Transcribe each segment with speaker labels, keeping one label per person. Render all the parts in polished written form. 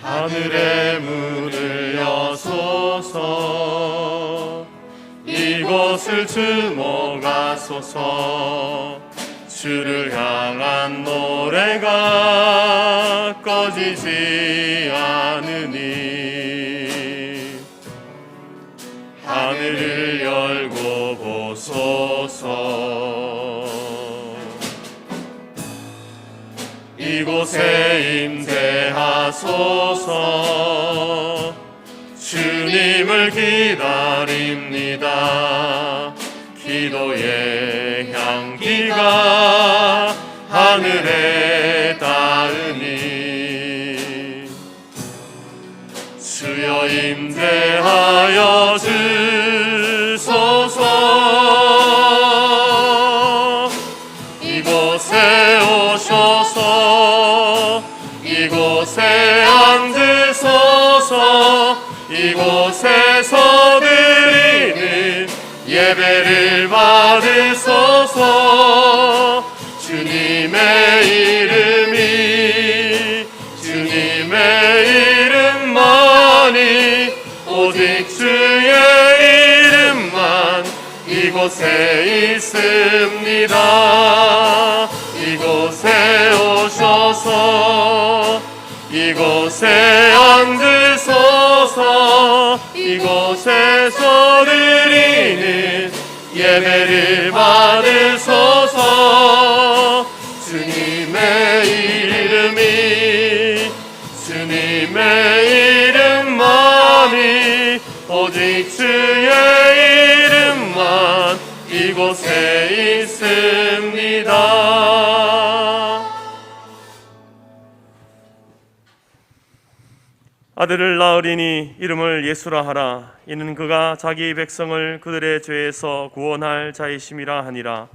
Speaker 1: 하늘의 문을 여소서. 이곳을 주목하소서. 주를 향한 노래가 꺼지지 않으니 하늘을 열고 보소서. 이곳에 임재하소서. 주님을 기다립니다. 기도의 향기가 하늘에 닿으니 주여 임재하여 주소서. 이곳에 오셔서 이곳에 앉으소서. 이곳에서 드리는 예배를 받으소서. 주님의 이름만이 오직 주의 이름만 이곳에 있습니다. 이곳에 오셔서 이곳에 앉으소서. 이곳에서 드리는 예배를 받으소서. 주님의 이름만이 오직 주의 이름만 이곳에 있습니다. 아들을 낳으리니 이름을 예수라 하라. 이는 그가 자기 백성을 그들의 죄에서 구원할 자이심이라 하니라.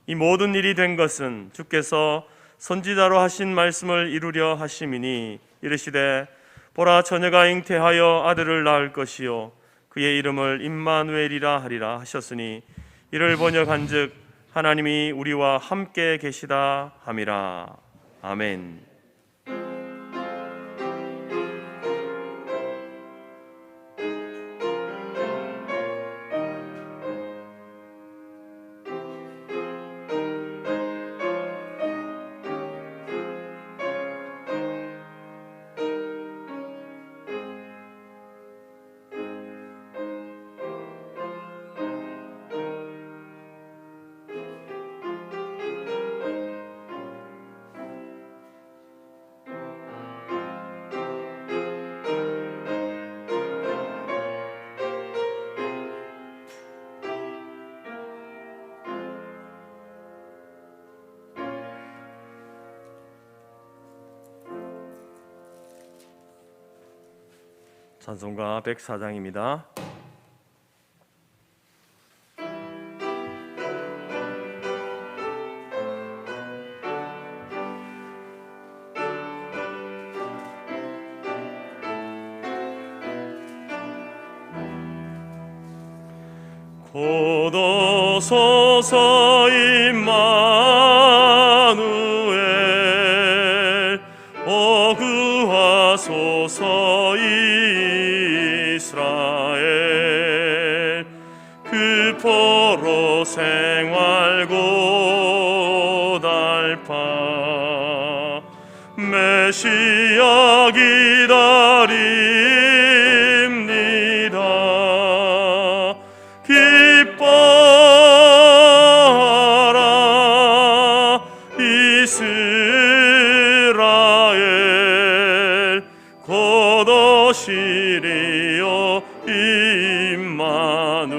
Speaker 1: 이 모든 일이 된 것은 주께서 선지자로 하신 말씀을 이루려 하심이니 이르시되 보라 처녀가 잉태하여 아들을 낳을 것이요 그의 이름을 임마누엘이라 하리라 하셨으니 이를 번역한즉 하나님이 우리와 함께 계시다 함이라. 아멘. 찬송가 104장입니다. 곧 오소서 임마누엘 오 구하소서 이스라엘. 그 포로 생활 곧 알파 메시아 기다립니다. 기뻐하라 이스라엘 곧 오시리요 임마누엘.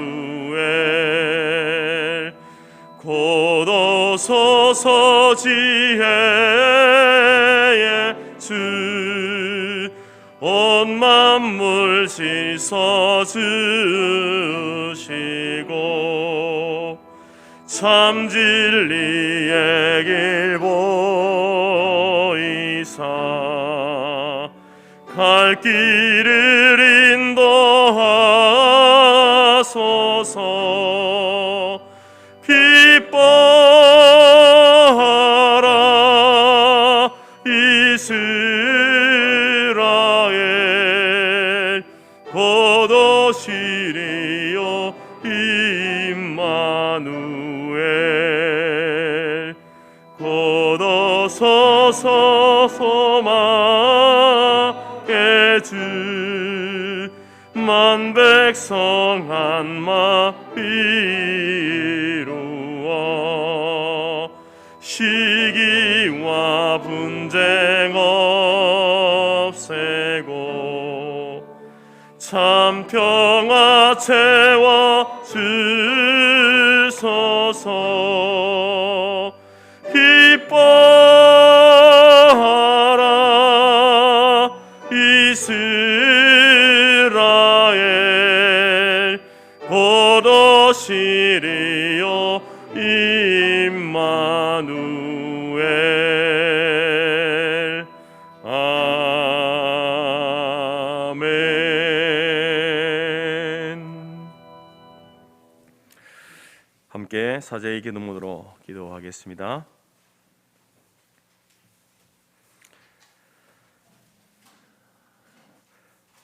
Speaker 1: 곧 오소서 지혜의 주 온 만물 씻어 주시고 참 진리의 길 보이사 갈 길을 인도하소서. 기뻐하라 이스라엘 임마누엘 곧어서서 소망의 주 만백성 한마 이루어 시기와 분쟁 없애고 참 평화 채워 주소서. 기뻐하라 이스라엘 곧 오시리요 임마누엘. 아멘. 함께 사제의 기도문으로 기도하겠습니다.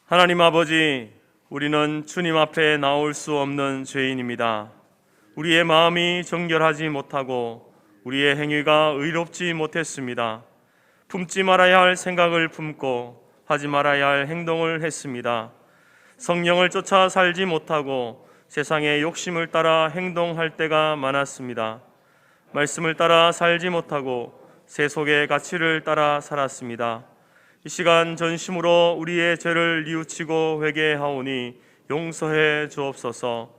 Speaker 1: 하나님 아버지, 우리는 주님 앞에 나올 수 없는 죄인입니다. 우리의 마음이 정결하지 못하고 우리의 행위가 의롭지 못했습니다. 품지 말아야 할 생각을 품고 하지 말아야 할 행동을 했습니다. 성령을 쫓아 살지 못하고 세상의 욕심을 따라 행동할 때가 많았습니다. 말씀을 따라 살지 못하고 세속의 가치를 따라 살았습니다. 이 시간 전심으로 우리의 죄를 뉘우치고 회개하오니 용서해 주옵소서.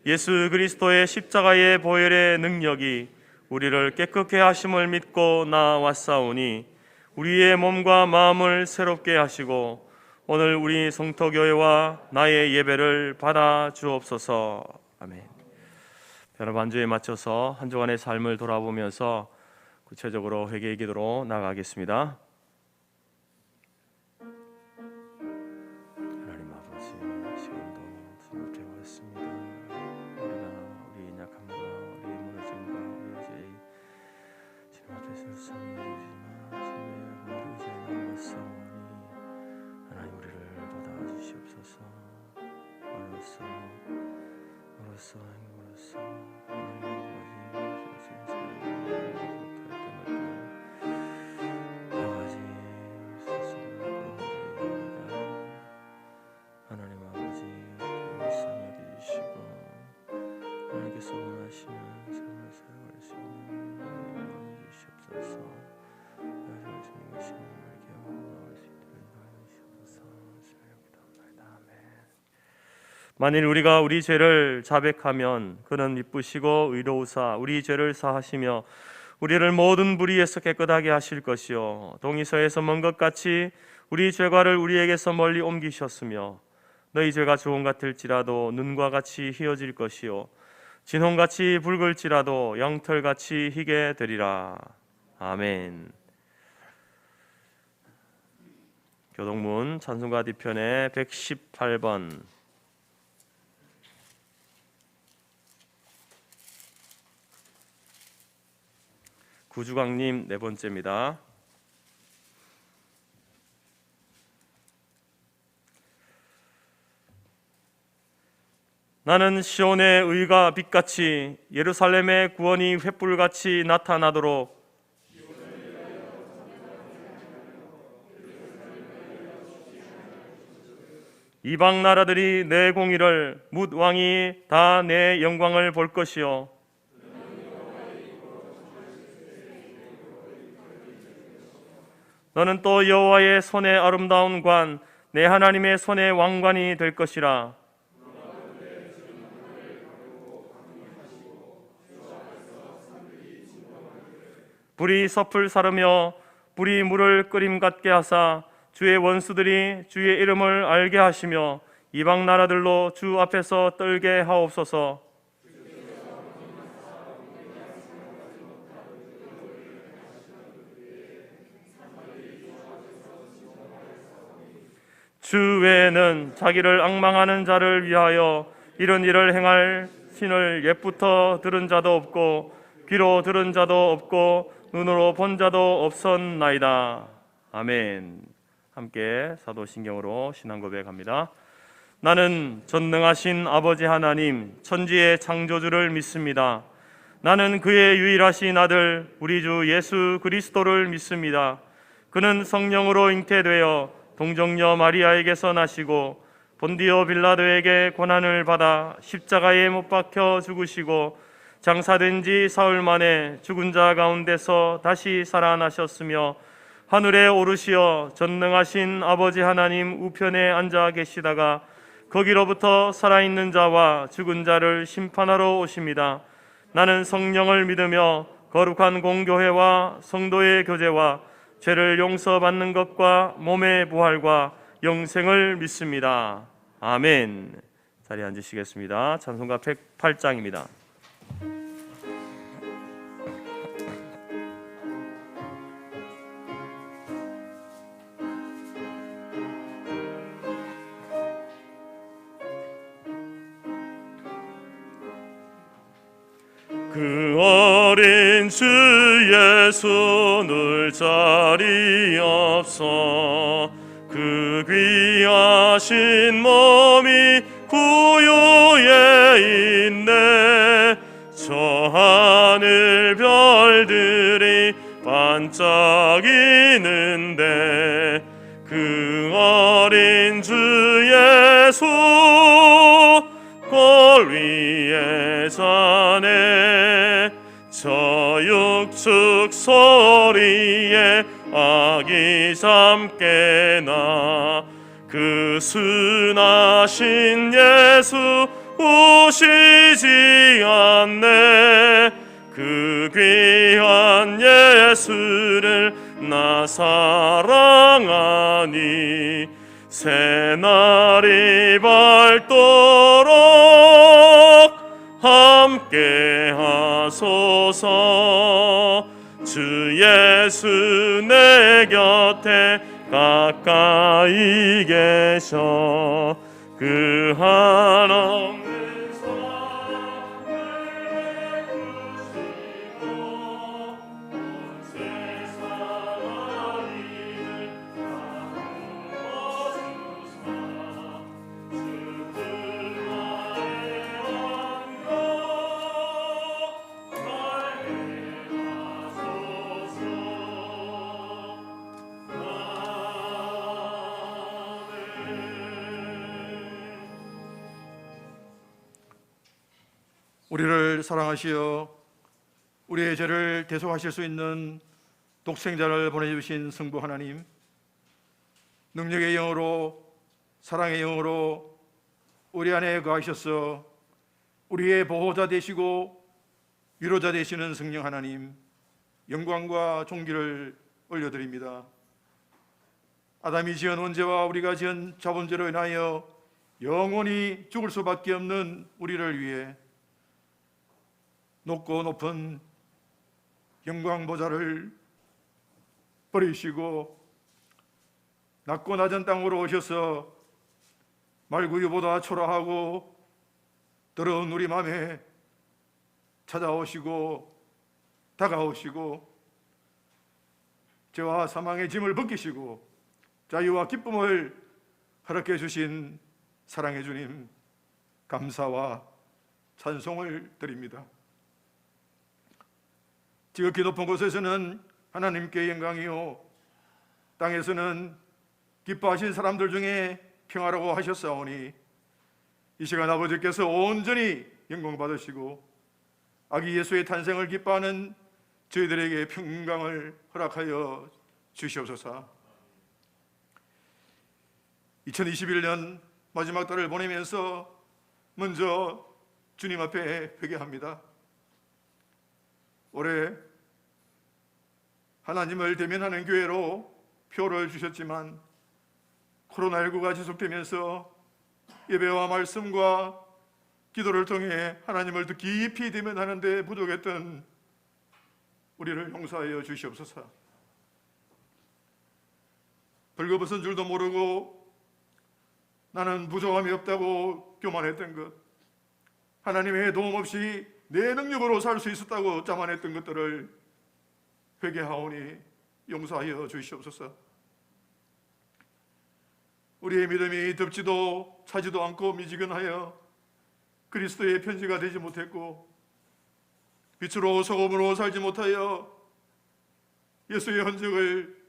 Speaker 1: 예수 그리스도의 십자가의 보혈의 능력이 우리를 깨끗게 하심을 믿고 나아왔사오니 우리의 몸과 마음을 새롭게 하시고 오늘 우리 성토교회와 나의 예배를 받아 주옵소서. 아멘. 여러분, 한 주에 맞춰서 한 주간의 삶을 돌아보면서 구체적으로 회개의 기도로 나가겠습니다. 하나님 아버지, 시간도 주님 앞에 왔습니다. 우리가 우리의 약함과 우리의 무너짐과 우리의 죄 주님 앞에 설 수 없는 일이지만 주님의 보혈을 의지하여 나아왔사오니 하나님 우리를 받아주시옵소서. 말로써 행동으로써 하나님 아버지 하나님 아버지 불쌍히 여기시고 하나님께서 원하시는 삶을 살아갈 수 있는 마음을 주시옵소서. 나의 주님 계시는 날개 하고 나올 수 있도록 인도하여 주시옵소서. 주님입니다. 아멘. 만일 우리가 우리 죄를 자백하면 그는 미쁘시고 의로우사 우리 죄를 사하시며 우리를 모든 불의에서 깨끗하게 하실 것이요 동이서에서 먼 것 같이 우리 죄과를 우리에게서 멀리 옮기셨으며 너희 죄가 주홍 같을지라도 눈과 같이 희어질 것이요 진홍같이 붉을지라도 양털같이 희게 되리라. 아멘. 교동문 찬송가 뒤편에 118번 구주광님 네 번째입니다. 나는 시온의 의가 빛같이 예루살렘의 구원이 횃불같이 나타나도록 이방 나라들이 내 공의를 뭇 왕이 다 내 영광을 볼 것이요 너는 또 여호와의 손의 아름다운 관 내 하나님의 손의 왕관이 될 것이라. 불이 섭을 사르며 불이 물을 끓임 같게 하사 주의 원수들이 주의 이름을 알게 하시며 이방 나라들로 주 앞에서 떨게 하옵소서. 주 외에는 자기를 앙망하는 자를 위하여 이런 일을 행할 신을 옛부터 들은 자도 없고 귀로 들은 자도 없고 눈으로 본 자도 없었나이다. 아멘. 함께 사도신경으로 신앙 고백합니다. 나는 전능하신 아버지 하나님 천지의 창조주를 믿습니다. 나는 그의 유일하신 아들 우리 주 예수 그리스도를 믿습니다. 그는 성령으로 잉태되어 동정녀 마리아에게서 나시고 본디오 빌라도에게 고난을 받아 십자가에 못 박혀 죽으시고 장사된 지 사흘 만에 죽은 자 가운데서 다시 살아나셨으며 하늘에 오르시어 전능하신 아버지 하나님 우편에 앉아 계시다가 거기로부터 살아있는 자와 죽은 자를 심판하러 오십니다. 나는 성령을 믿으며 거룩한 공교회와 성도의 교제와 죄를 용서받는 것과 몸의 부활과 영생을 믿습니다. 아멘. 자리에 앉으시겠습니다. 찬송가 108장입니다. 그 어린 주 예수 늘 자리 없어 그 귀하신 몸이 구유에 있네. 저 하늘 별들이 반짝이는데 그 어린 주 예수 골 위에 자네. 저 육축 소리에 아기 잠깨나 그 순하신 예수 오시지 않네. 그 귀한 예수를 나 사랑하니 새날이 밝도록 함께 하소서. 주 예수 내 곁에 가까이 계셔 그 한없는 사랑을 베푸시고 온 세상 아이를 나누어주사 주 불만에 안겨 살게 하소서.
Speaker 2: 우리를 사랑하시어 우리의 죄를 대속하실 수 있는 독생자를 보내주신 성부 하나님, 능력의 영으로 사랑의 영으로 우리 안에 거하셔서 우리의 보호자 되시고 위로자 되시는 성령 하나님, 영광과 존귀를 올려드립니다. 아담이 지은 원죄와 우리가 지은 자본죄로 인하여 영원히 죽을 수밖에 없는 우리를 위해 높고 높은 영광 보좌를 버리시고 낮고 낮은 땅으로 오셔서 말구유보다 초라하고 더러운 우리 마음에 찾아오시고 다가오시고 죄와 사망의 짐을 벗기시고 자유와 기쁨을 허락해 주신 사랑의 주님, 감사와 찬송을 드립니다. 지극히 높은 곳에서는 하나님께 영광이요 땅에서는 기뻐하신 사람들 중에 평화라고 하셨사오니 이 시간 아버지께서 온전히 영광 받으시고 아기 예수의 탄생을 기뻐하는 저희들에게 평강을 허락하여 주시옵소서. 2021년 마지막 달을 보내면서 먼저 주님 앞에 회개합니다. 올해 하나님을 대면하는 교회로 표를 주셨지만 코로나19가 지속되면서 예배와 말씀과 기도를 통해 하나님을 더 깊이 대면하는 데 부족했던 우리를 용서하여 주시옵소서. 벌거벗은 줄도 모르고 나는 부족함이 없다고 교만했던 것, 하나님의 도움 없이 내 능력으로 살 수 있었다고 자만했던 것들을 회개하오니 용서하여 주시옵소서. 우리의 믿음이 덥지도 차지도 않고 미지근하여 그리스도의 편지가 되지 못했고 빛으로 소금으로 살지 못하여 예수의 흔적을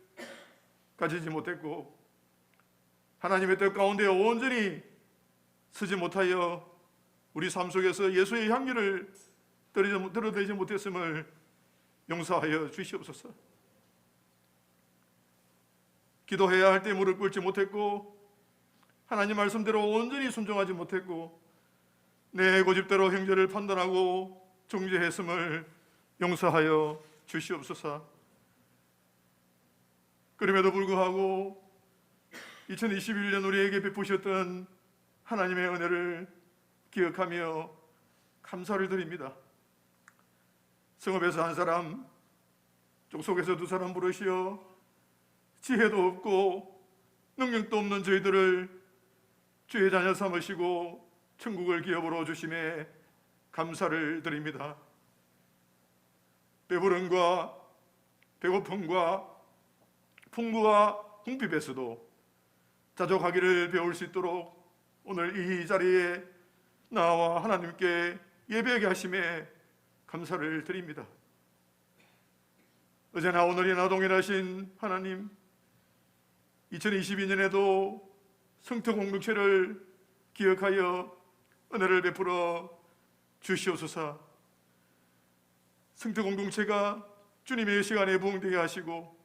Speaker 2: 가지지 못했고 하나님의 뜻 가운데 온전히 서지 못하여 우리 삶 속에서 예수의 향기를 들어내지 못했음을 용서하여 주시옵소서. 기도해야 할 때 무릎 꿇지 못했고 하나님 말씀대로 온전히 순종하지 못했고 내 고집대로 형제를 판단하고 정죄했음을 용서하여 주시옵소서. 그럼에도 불구하고 2021년 우리에게 베푸셨던 하나님의 은혜를 기억하며 감사를 드립니다. 성읍에서 한 사람, 족속에서 두 사람 부르시어 지혜도 없고 능력도 없는 저희들을 주의 자녀 삼으시고 천국을 기업으로 주심에 감사를 드립니다. 배부름과 배고픔과 풍부와 궁핍에서도 자족하기를 배울 수 있도록 오늘 이 자리에 나와 하나님께 예배하게 하심에 감사를 드립니다. 어제나 오늘이나 동일하신 하나님, 2022년에도 성토 공동체를 기억하여 은혜를 베풀어 주시옵소서. 성토 공동체가 주님의 시간에 부응되게 하시고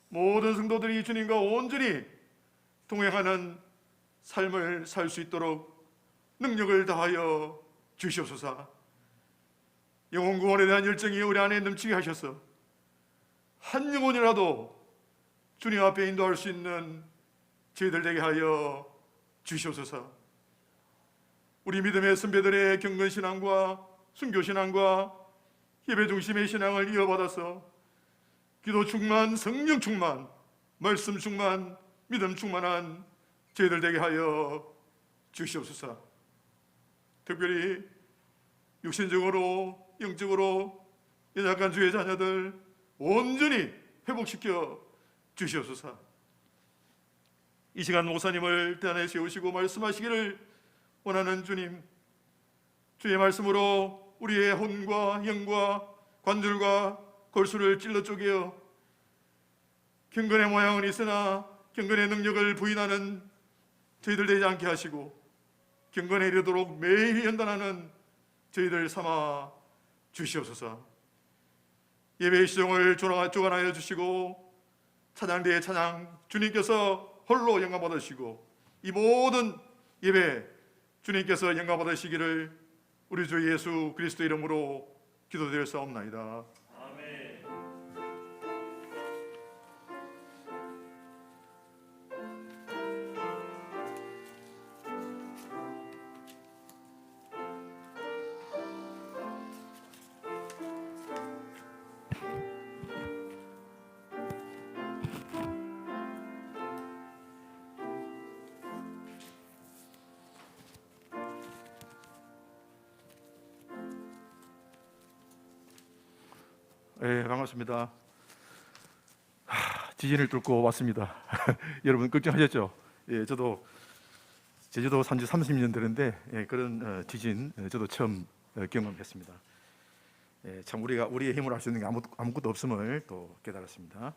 Speaker 2: 모든 성도들이 주님과 온전히 동행하는 삶을 살 수 있도록 능력을 다하여 주시옵소서. 영혼 구원에 대한 열정이 우리 안에 넘치게 하셔서 한 영혼이라도 주님 앞에 인도할 수 있는 저희들 되게 하여 주시옵소서. 우리 믿음의 선배들의 경건신앙과 순교신앙과 예배 중심의 신앙을 이어받아서 기도 충만, 성령 충만, 말씀 충만, 믿음 충만한 저희들 되게 하여 주시옵소서. 특별히 육신적으로 영적으로 연약한 주의 자녀들 온전히 회복시켜 주시옵소서. 이 시간 목사님을 대안에 세우시고 말씀하시기를 원하는 주님, 주의 말씀으로 우리의 혼과 영과 관절과 골수를 찔러 쪼개어 경건의 모양은 있으나 경건의 능력을 부인하는 저희들 되지 않게 하시고 경건에 이르도록 매일 연단하는 저희들 삼아 주시옵소서. 예배의 시종을 주관하여 주시고 찬양대의 찬양 주님께서 홀로 영광 받으시고 이 모든 예배 주님께서 영광 받으시기를 우리 주 예수 그리스도 이름으로 기도드렸사옵나이다.
Speaker 1: 아멘.
Speaker 2: 네, 반갑습니다. 지진을 뚫고 왔습니다. 여러분 걱정하셨죠? 예, 저도 제주도 산지 30년 되는데 그런 지진 저도 처음 경험했습니다. 참 우리의 힘으로 할 수 있는 게 아무것도 없음을 또 깨달았습니다.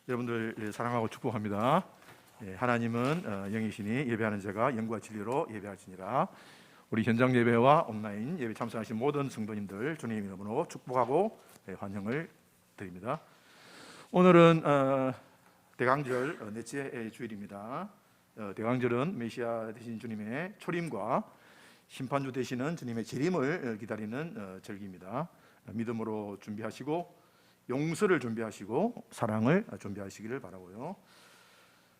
Speaker 2: 여러분들 사랑하고 축복합니다. 하나님은 영이시니 예배하는 자가 영과 진리로 예배할지니라. 우리 현장 예배와 온라인 예배 참석하신 모든 성도님들 주님 이름으로 축복하고 환영을 드립니다. 오늘은 대강절 넷째 주일입니다. 대강절은 메시아 되신 주님의 초림과 심판주 되시는 주님의 재림을 기다리는 절기입니다. 믿음으로 준비하시고 용서를 준비하시고 사랑을 준비하시기를 바라고요.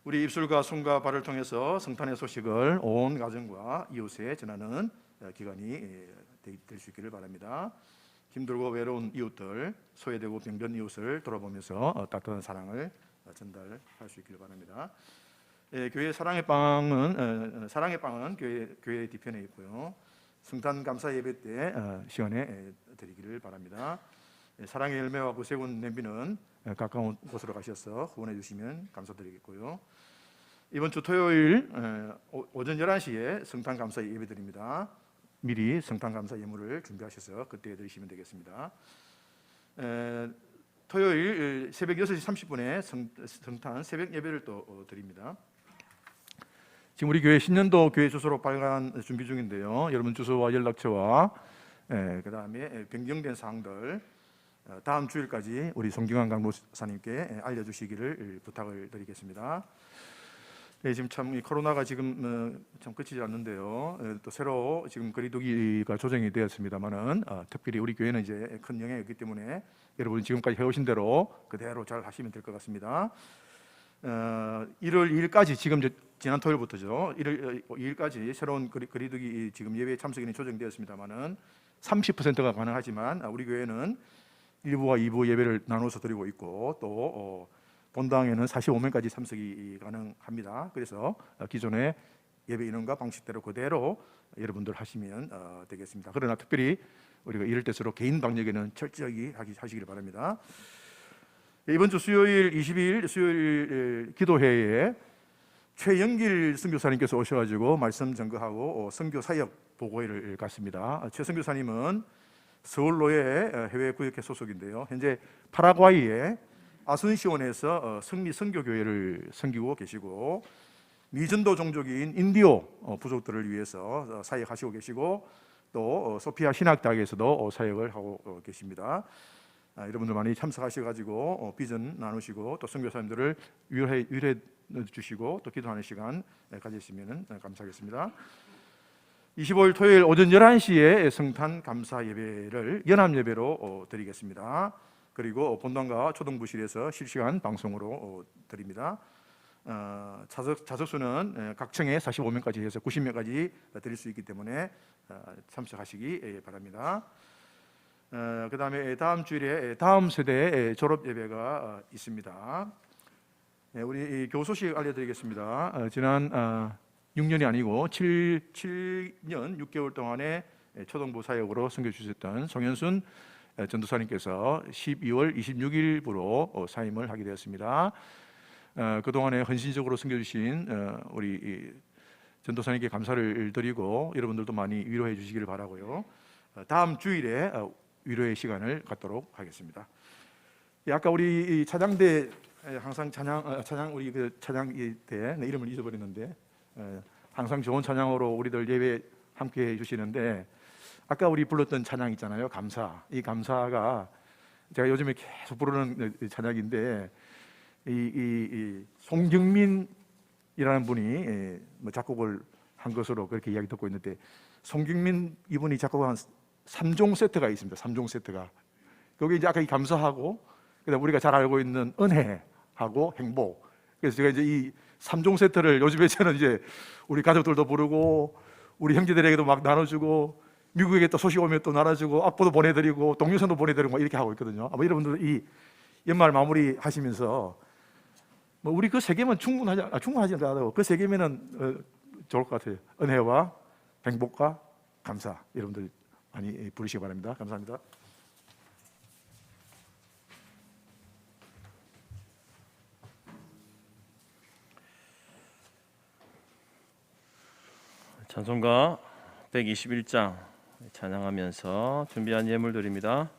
Speaker 2: 우리 입술과 손과 발을 통해서 성탄의 소식을 온 가정과 이웃에 전하는 기간이 될 수 있기를 바랍니다. 힘들고 외로운 이웃들, 소외되고 병든 이웃을 돌아보면서 따뜻한 사랑을 전달할 수 있기를 바랍니다. 교회 사랑의 빵은 교회 뒤편에 있고요. 성탄 감사 예배 때 시간에 드리기를 바랍니다. 사랑의 열매와 구세군 냄비는 가까운 곳으로 가셔서 후원해 주시면 감사드리겠고요. 이번 주 토요일 오전 11시에 성탄 감사 예배 드립니다. 미리 성탄 감사 예물을 준비하셔서 그때 드리시면 되겠습니다. 토요일 새벽 6시 30분에 성탄 새벽 예배를 또 드립니다. 지금 우리 교회 신년도 교회 주소로 빨간 준비 중인데요. 여러분 주소와 연락처와 그 다음에 변경된 사항들 다음 주일까지 우리 송경환 강목사님께 알려주시기를 부탁을 드리겠습니다. 지금 참 이 코로나가 지금 참 끝이지 않는데요. 또 새로 지금 거리두기가 조정이 되었습니다만은 특별히 우리 교회는 이제 큰 영향이 있기 때문에 여러분 지금까지 해오신 대로 그대로 잘 하시면 될 것 같습니다. 1월 2일까지 지금 지난 토요일부터죠. 1월 2일까지 새로운 거리두기 지금 예배 참석인이 조정되었습니다만은 30%가 가능하지만 우리 교회는 1부와 2부 예배를 나눠서 드리고 있고 또 본당에는 45명까지 참석이 가능합니다. 그래서 기존의 예배 인원과 방식대로 그대로 여러분들 하시면 되겠습니다. 그러나 특별히 우리가 이럴 때수록 개인 방역에는 철저히 하시길 바랍니다. 이번 주 수요일 22일 수요일 기도회에 최영길 선교사님께서 오셔가지고 말씀 전거하고 선교 사역 보고회를 갔습니다. 최 선교사님은 서울로의 해외 구역회 소속인데요. 현재 파라과이의 아순시온에서 성리 선교교회를 섬기고 계시고 미전도 종족인 인디오 부족들을 위해서 사역하시고 계시고 또 소피아 신학대학에서도 사역을 하고 계십니다. 여러분들 많이 참석하셔가지고 비전 나누시고 또 선교사님들을 위로해 주시고 또 기도하는 시간 가지시면 감사하겠습니다. 25일 토요일 오전 11시에 성탄 감사 예배를 연합 예배로 드리겠습니다. 그리고 본당과 초등부실에서 실시간 방송으로 드립니다. 자석수는 각 층에 45명까지 해서 90명까지 드릴 수 있기 때문에 참석하시기 바랍니다. 그 다음에 다음 주일에 다음 세대의 졸업 예배가 있습니다. 우리 교우 소식 알려드리겠습니다. 지난 6년이 아니고 7년 6개월 동안에 초등부 사역으로 섬겨주셨던 송현순 전도사님께서 12월 26일부로 사임을 하게 되었습니다. 그동안에 헌신적으로 섬겨주신 우리 전도사님께 감사를 드리고 여러분들도 많이 위로해 주시기를 바라고요. 다음 주일에 위로의 시간을 갖도록 하겠습니다. 아까 우리 찬양대 항상 찬양 우리 그 찬양대 내 이름을 잊어버렸는데 항상 좋은 찬양으로 우리들 예배 함께 해주시는데 아까 우리 불렀던 찬양 있잖아요. 감사. 이 감사가 제가 요즘에 계속 부르는 찬양인데 이 송경민이라는 분이 작곡을 한 것으로 그렇게 이야기 듣고 있는데 송경민 이분이 작곡한 3종 세트가 있습니다. 3종 세트가 거기 이제 아까 이 감사하고 그다음 우리가 잘 알고 있는 은혜하고 행복. 그래서 제가 이제 이 3종 세트를 요즘에 저는 이제 우리 가족들도 부르고 우리 형제들에게도 막 나눠주고 미국에 또 소식 오면 또 나눠주고 악보도 보내드리고 동영상도 보내드리고 막 이렇게 하고 있거든요. 아마 여러분들 이 연말 마무리 하시면서 뭐 우리 그 세 개면 충분하지 않아도 그 세 개면은 좋을 것 같아요. 은혜와 행복과 감사 여러분들 많이 부르시기 바랍니다. 감사합니다.
Speaker 1: 찬송가 121장 찬양하면서 준비한 예물 드립니다.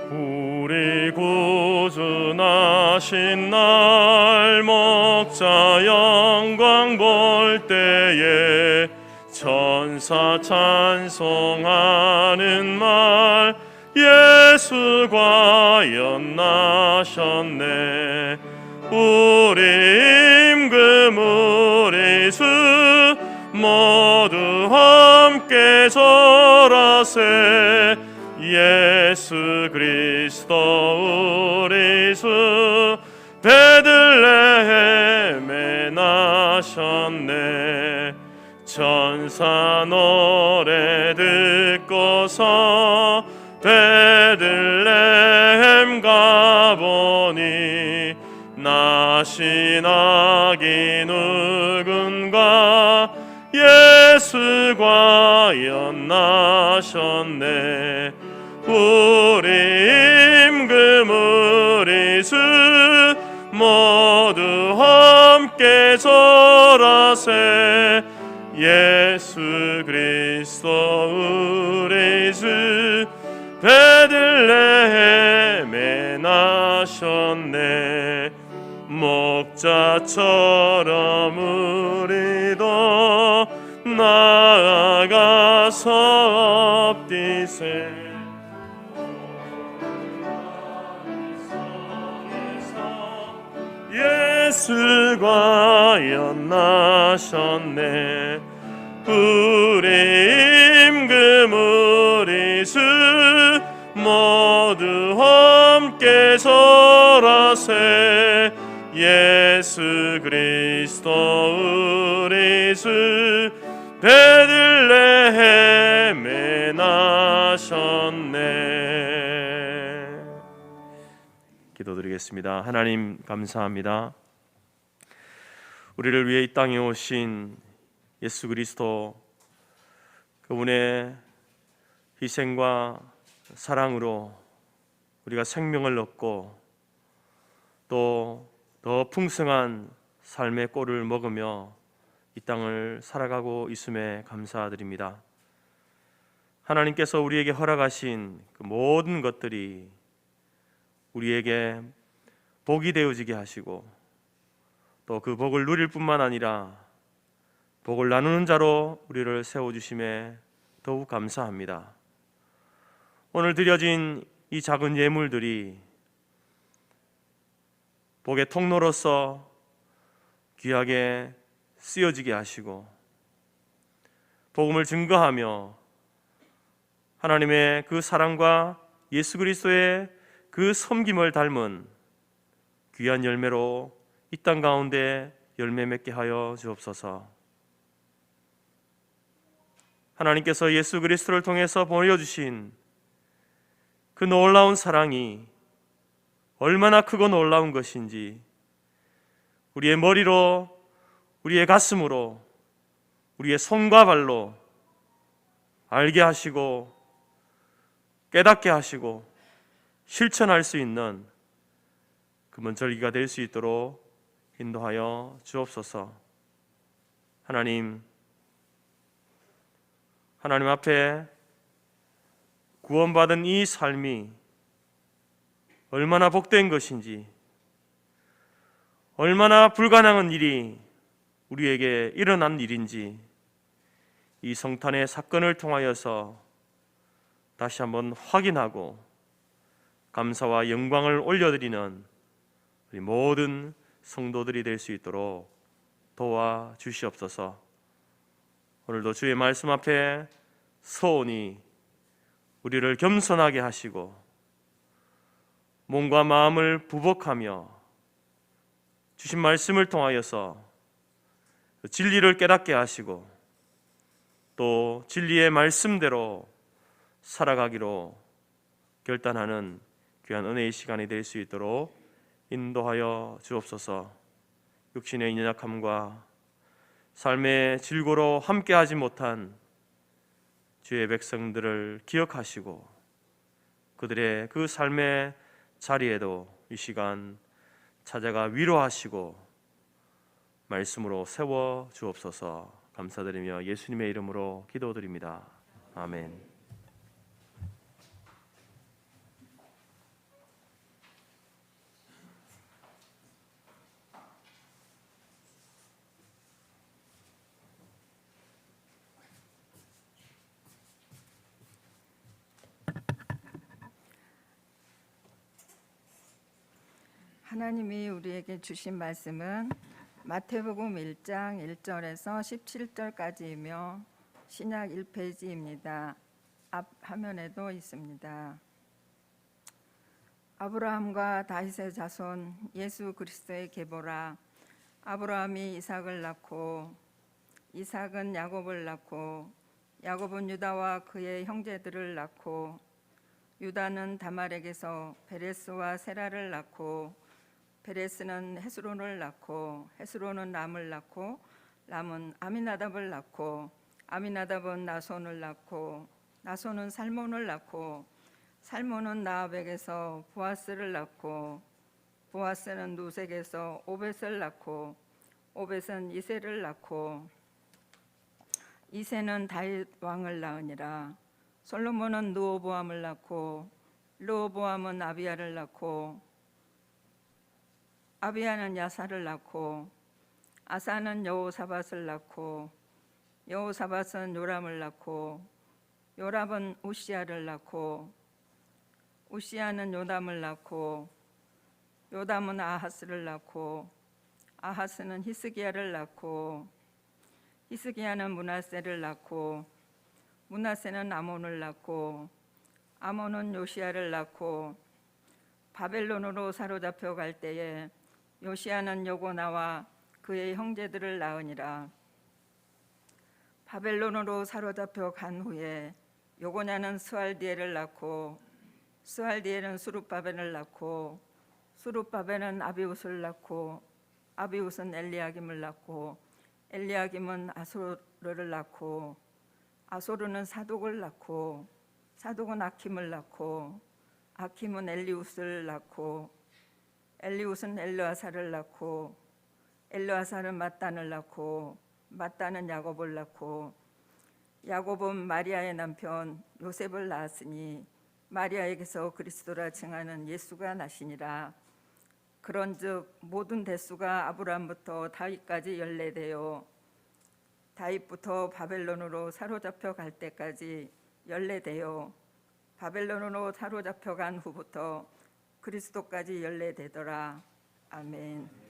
Speaker 1: 우리 구주나신 날 먹자 영광 볼 때에 천사 찬송하는 말 예수 과연 나셨네. 우리 임금 우리 주 모두 함께 절하세. 예수 그리스도 우리 주 베들레헴에 나셨네. 천사 노래 듣고서 베들레헴 가보니 나신 아기 누군가 예수 예수 과연 나셨네. 우리 임금 우리 주 모두 함께 절하세. 예수 그리스도 우리 주 베들레헴에 나셨네. 목자처럼 우리도 나아가서 엎디세. 예수 과연 나셨네. 우리 임금 우리 주 모두 함께 절하세. 예수 그리스도 우리 주 베들레헴에 나셨네. 기도드리겠습니다. 하나님 감사합니다. 우리를 위해 이 땅에 오신 예수 그리스도, 그분의 희생과 사랑으로 우리가 생명을 얻고 또 더 풍성한 삶의 꼴을 먹으며 이 땅을 살아가고 있음에 감사드립니다. 하나님께서 우리에게 허락하신 그 모든 것들이 우리에게 복이 되어지게 하시고 또 그 복을 누릴 뿐만 아니라 복을 나누는 자로 우리를 세워주심에 더욱 감사합니다. 오늘 드려진 이 작은 예물들이 복의 통로로서 귀하게 쓰여지게 하시고 복음을 증거하며 하나님의 그 사랑과 예수 그리스도의 그 섬김을 닮은 귀한 열매로 이 땅 가운데 열매 맺게 하여 주옵소서. 하나님께서 예수 그리스도를 통해서 보여주신 그 놀라운 사랑이 얼마나 크고 놀라운 것인지 우리의 머리로, 우리의 가슴으로, 우리의 손과 발로 알게 하시고 깨닫게 하시고 실천할 수 있는 금은절기가 될 수 있도록 인도하여 주옵소서. 하나님 앞에 구원받은 이 삶이 얼마나 복된 것인지, 얼마나 불가능한 일이 우리에게 일어난 일인지 이 성탄의 사건을 통하여서 다시 한번 확인하고 감사와 영광을 올려드리는 우리 모든 성도들이 될 수 있도록 도와주시옵소서. 오늘도 주의 말씀 앞에 소원히 우리를 겸손하게 하시고 몸과 마음을 부복하며 주신 말씀을 통하여서 진리를 깨닫게 하시고 또 진리의 말씀대로 살아가기로 결단하는 귀한 은혜의 시간이 될 수 있도록 인도하여 주옵소서. 육신의 연약함과 삶의 질고로 함께하지 못한 주의 백성들을 기억하시고 그들의 그 삶의 자리에도 이 시간 찾아가 위로하시고 말씀으로 세워 주옵소서. 감사드리며 예수님의 이름으로 기도드립니다. 아멘.
Speaker 3: 하나님이 우리에게 주신 말씀은 마태복음 1장 1절에서 17절까지이며 신약 1페이지입니다. 앞 화면에도 있습니다. 아브라함과 다윗의 자손 예수 그리스도의 계보라. 아브라함이 이삭을 낳고 이삭은 야곱을 낳고 야곱은 유다와 그의 형제들을 낳고 유다는 다말에게서 베레스와 세라를 낳고 베레스는 헤스론을 낳고 헤스론은 람을 낳고 람은 아미나답을 낳고 아미나답은 나손을 낳고 나손은 살몬을 낳고 살몬은 나압에게서 보아스를 낳고 보아스는 누색에서 오벳을 낳고 오벳은 이새를 낳고 이새는 다윗 왕을 낳으니라. 솔로몬은 르호보암을 낳고 르호보암은 아비야를 낳고 아비야는 야사를 낳고 아사는 여호사밧을 낳고 여호사밧은 요람을 낳고 요람은 우시야를 낳고 우시야는 요담을 낳고 요담은 아하스를 낳고 아하스는 히스기야를 낳고 히스기야는 므낫세를 낳고 므낫세는 아몬을 낳고 아몬은 요시야를 낳고 바벨론으로 사로잡혀 갈 때에 요시야는 여고나와 그의 형제들을 낳으니라. 바벨론으로 사로잡혀 간 후에 여고냐는 스알디엘을 낳고 스알디엘은 수룹바벤을 낳고 수룹바벤은 아비웃을 낳고 아비웃은 엘리야김을 낳고 엘리야김은 아소르를 낳고 아소르는 사독을 낳고 사독은 아킴을 낳고 아킴은 엘리웃을 낳고 엘리웃은 엘르아사를 낳고 엘르아사는 맏단을 낳고 맏단은 야곱을 낳고 야곱은 마리아의 남편 요셉을 낳았으니 마리아에게서 그리스도라 칭하는 예수가 나시니라. 그런즉 모든 대수가 아브라함부터 다윗까지 연례되어 다윗부터 바벨론으로 사로잡혀 갈 때까지 연례되어 바벨론으로 사로잡혀 간 후부터 그리스도까지 연례되더라. 아멘.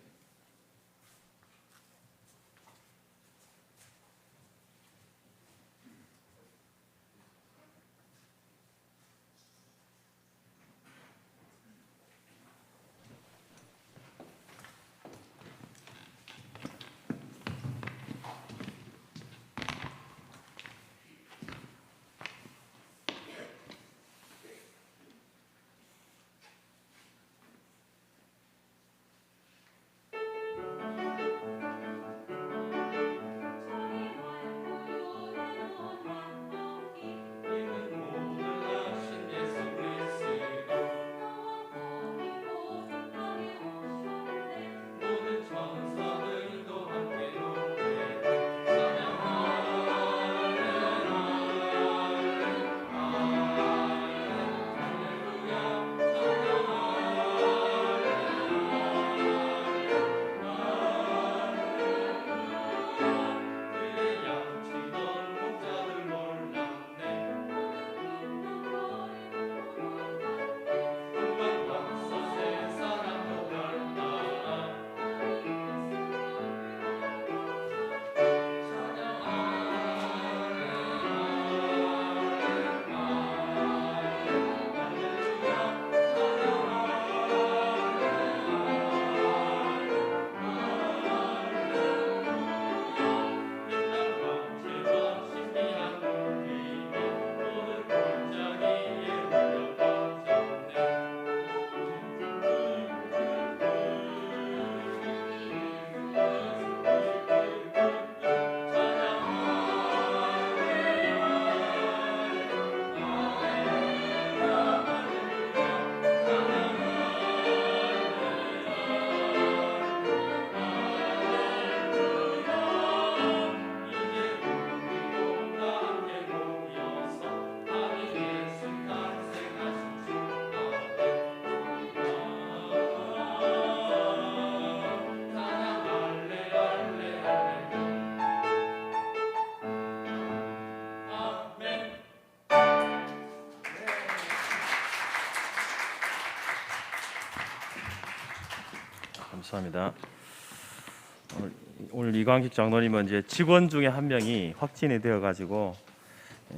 Speaker 1: 감사합니다. 오늘 이광식 장로님은 이제 직원 중에 한 명이 확진이 되어가지고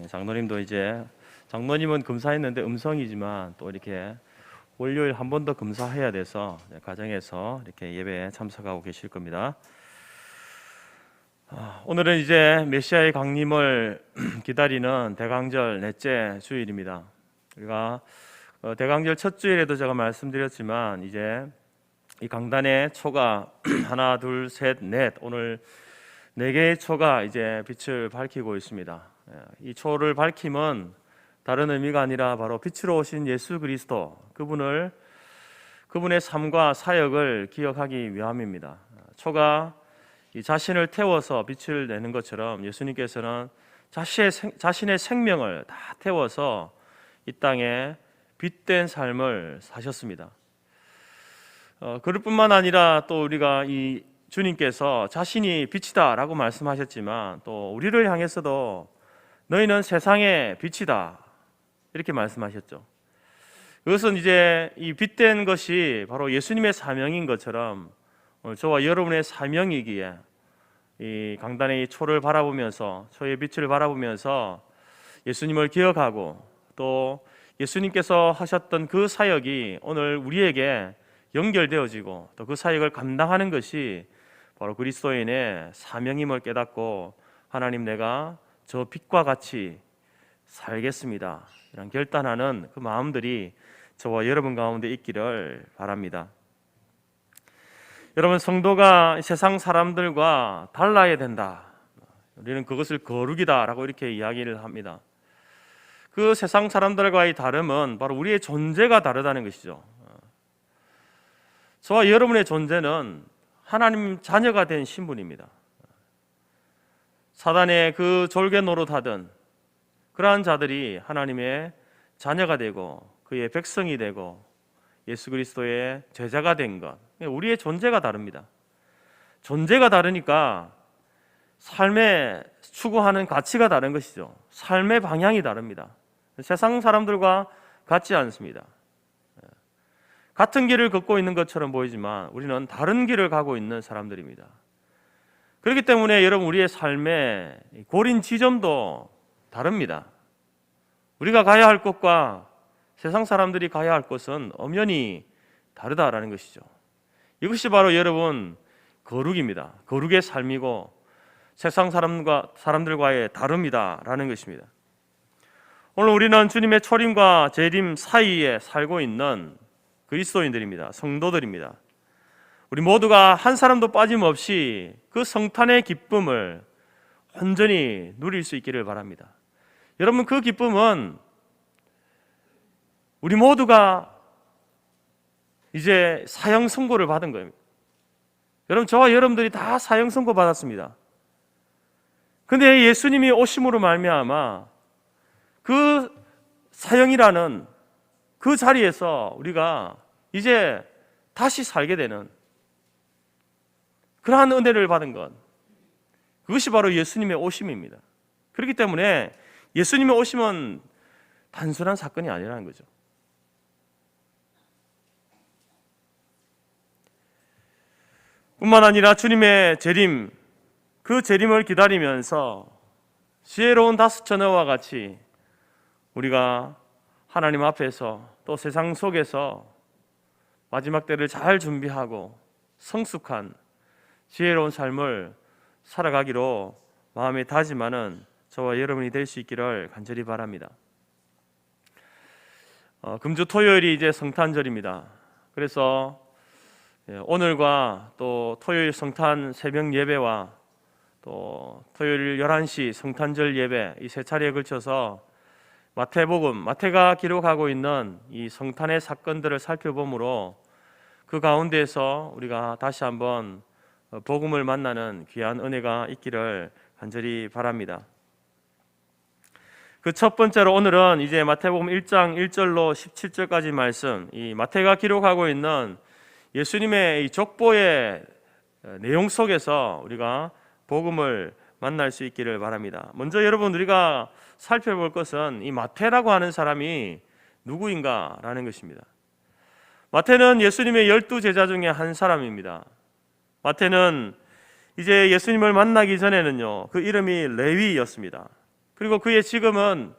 Speaker 1: 장로님도 이제 장로님은 검사했는데 음성이지만 또 이렇게 월요일 한 번 더 검사해야 돼서 가정에서 이렇게 예배에 참석하고 계실 겁니다. 오늘은 이제 메시아의 강림을 기다리는 대강절 넷째 주일입니다. 우리가 대강절 첫 주일에도 제가 말씀드렸지만 이제 이 강단의 초가 하나 둘 셋 넷 오늘 네 개의 초가 이제 빛을 밝히고 있습니다. 이 초를 밝힘은 다른 의미가 아니라 바로 빛으로 오신 예수 그리스도 그분의 삶과 사역을 기억하기 위함입니다. 초가 이 자신을 태워서 빛을 내는 것처럼 예수님께서는 자신의 생명을 다 태워서 이 땅에 빛된 삶을 사셨습니다. 그럴 뿐만 아니라 또 우리가 이 주님께서 자신이 빛이다라고 말씀하셨지만 또 우리를 향해서도 너희는 세상의 빛이다 이렇게 말씀하셨죠. 그것은 이제 이 빛된 것이 바로 예수님의 사명인 것처럼 저와 여러분의 사명이기에 이 강단의 초를 바라보면서 초의 빛을 바라보면서 예수님을 기억하고 또 예수님께서 하셨던 그 사역이 오늘 우리에게 연결되어지고 또 그 사역을 감당하는 것이 바로 그리스도인의 사명임을 깨닫고 하나님 내가 저 빛과 같이 살겠습니다 이런 결단하는 그 마음들이 저와 여러분 가운데 있기를 바랍니다. 여러분, 성도가 세상 사람들과 달라야 된다. 우리는 그것을 거룩이다라고 이렇게 이야기를 합니다. 그 세상 사람들과의 다름은 바로 우리의 존재가 다르다는 것이죠. 저와 여러분의 존재는 하나님 자녀가 된 신분입니다. 사단의 그 졸개 노릇하던 그러한 자들이 하나님의 자녀가 되고 그의 백성이 되고 예수 그리스도의 제자가 된 것, 우리의 존재가 다릅니다. 존재가 다르니까 삶에 추구하는 가치가 다른 것이죠. 삶의 방향이 다릅니다. 세상 사람들과 같지 않습니다. 같은 길을 걷고 있는 것처럼 보이지만 우리는 다른 길을 가고 있는 사람들입니다. 그렇기 때문에 여러분, 우리의 삶의 고린 지점도 다릅니다. 우리가 가야 할 곳과 세상 사람들이 가야 할 곳은 엄연히 다르다라는 것이죠. 이것이 바로 여러분 거룩입니다. 거룩의 삶이고 세상 사람들과의 다름이다라는 것입니다. 오늘 우리는 주님의 초림과 재림 사이에 살고 있는 그리스도인들입니다. 성도들입니다. 우리 모두가 한 사람도 빠짐없이 그 성탄의 기쁨을 온전히 누릴 수 있기를 바랍니다. 여러분, 그 기쁨은 우리 모두가 이제 사형 선고를 받은 겁니다. 여러분, 저와 여러분들이 다 사형 선고 받았습니다. 근데 예수님이 오심으로 말미암아 그 사형이라는 그 자리에서 우리가 이제 다시 살게 되는 그러한 은혜를 받은 것, 그것이 바로 예수님의 오심입니다. 그렇기 때문에 예수님의 오심은 단순한 사건이 아니라는 거죠. 뿐만 아니라 주님의 재림, 그 재림을 기다리면서 지혜로운 다섯 처녀와 같이 우리가 하나님 앞에서 또 세상 속에서 마지막 때를 잘 준비하고 성숙한 지혜로운 삶을 살아가기로 마음에 다짐하는 저와 여러분이 될 수 있기를 간절히 바랍니다. 금주 토요일이 이제 성탄절입니다. 그래서 오늘과 또 토요일 성탄 새벽 예배와 또 토요일 11시 성탄절 예배 이 세 차례에 걸쳐서 마태복음, 마태가 기록하고 있는 이 성탄의 사건들을 살펴보므로 그 가운데에서 우리가 다시 한번 복음을 만나는 귀한 은혜가 있기를 간절히 바랍니다. 그 첫 번째로 오늘은 이제 마태복음 1장 1절로 17절까지 말씀, 이 마태가 기록하고 있는 예수님의 이 족보의 내용 속에서 우리가 복음을 만날 수 있기를 바랍니다. 먼저 여러분, 우리가 살펴볼 것은 이 마태라고 하는 사람이 누구인가라는 것입니다. 마태는 예수님의 12제자 중에 한 사람입니다. 마태는 이제 예수님을 만나기 전에는요, 그 이름이 레위였습니다. 그리고 그의 직업은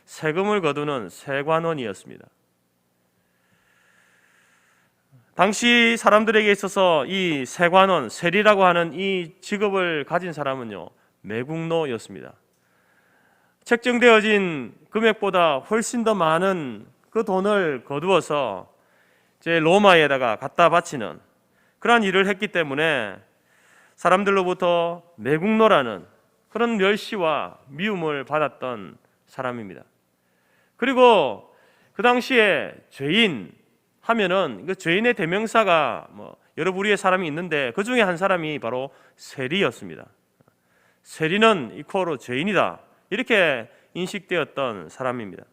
Speaker 1: 세금을 거두는 세관원이었습니다. 당시 사람들에게 있어서 이 세관원, 세리라고 하는 이 직업을 가진 사람은요, 매국노였습니다. 책정되어진 금액보다 훨씬 더 많은 그 돈을 거두어서 이제 로마에다가 갖다 바치는 그러한 일을 했기 때문에 사람들로부터 매국노라는 그런 멸시와 미움을 받았던 사람입니다. 그리고 그 당시에 죄인 하면은 그 죄인의 대명사가 여러 부류의 사람이 있는데 그 중에 한 사람이 바로 세리였습니다. 세리는 이코로 죄인이다, 이렇게 인식되었던 사람입니다.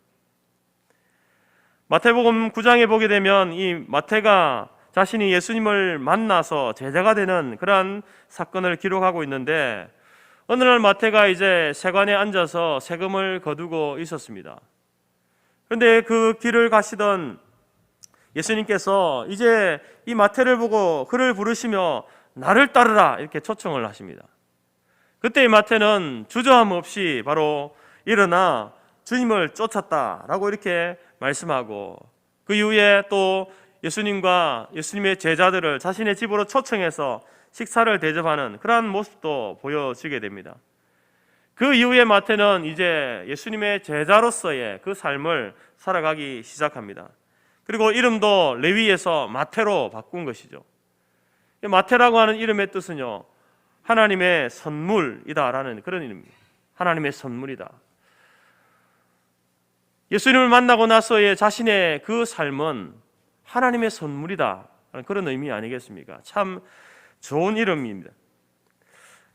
Speaker 1: 마태복음 9장에 보게 되면 이 마태가 자신이 예수님을 만나서 제자가 되는 그러한 사건을 기록하고 있는데, 어느 날 마태가 이제 세관에 앉아서 세금을 거두고 있었습니다. 그런데 그 길을 가시던 예수님께서 이제 이 마태를 보고 그를 부르시며 나를 따르라, 이렇게 초청을 하십니다. 그때 이 마태는 주저함 없이 바로 일어나 주님을 쫓았다라고 이렇게 말씀하고, 그 이후에 또 예수님과 예수님의 제자들을 자신의 집으로 초청해서 식사를 대접하는 그러한 모습도 보여지게 됩니다. 그 이후에 마태는 이제 예수님의 제자로서의 그 삶을 살아가기 시작합니다. 그리고 이름도 레위에서 마태로 바꾼 것이죠. 마태라고 하는 이름의 뜻은요, 하나님의 선물이다라는 그런 이름입니다. 하나님의 선물이다. 예수님을 만나고 나서의 자신의 그 삶은 하나님의 선물이다, 그런 의미 아니겠습니까? 참 좋은 이름입니다.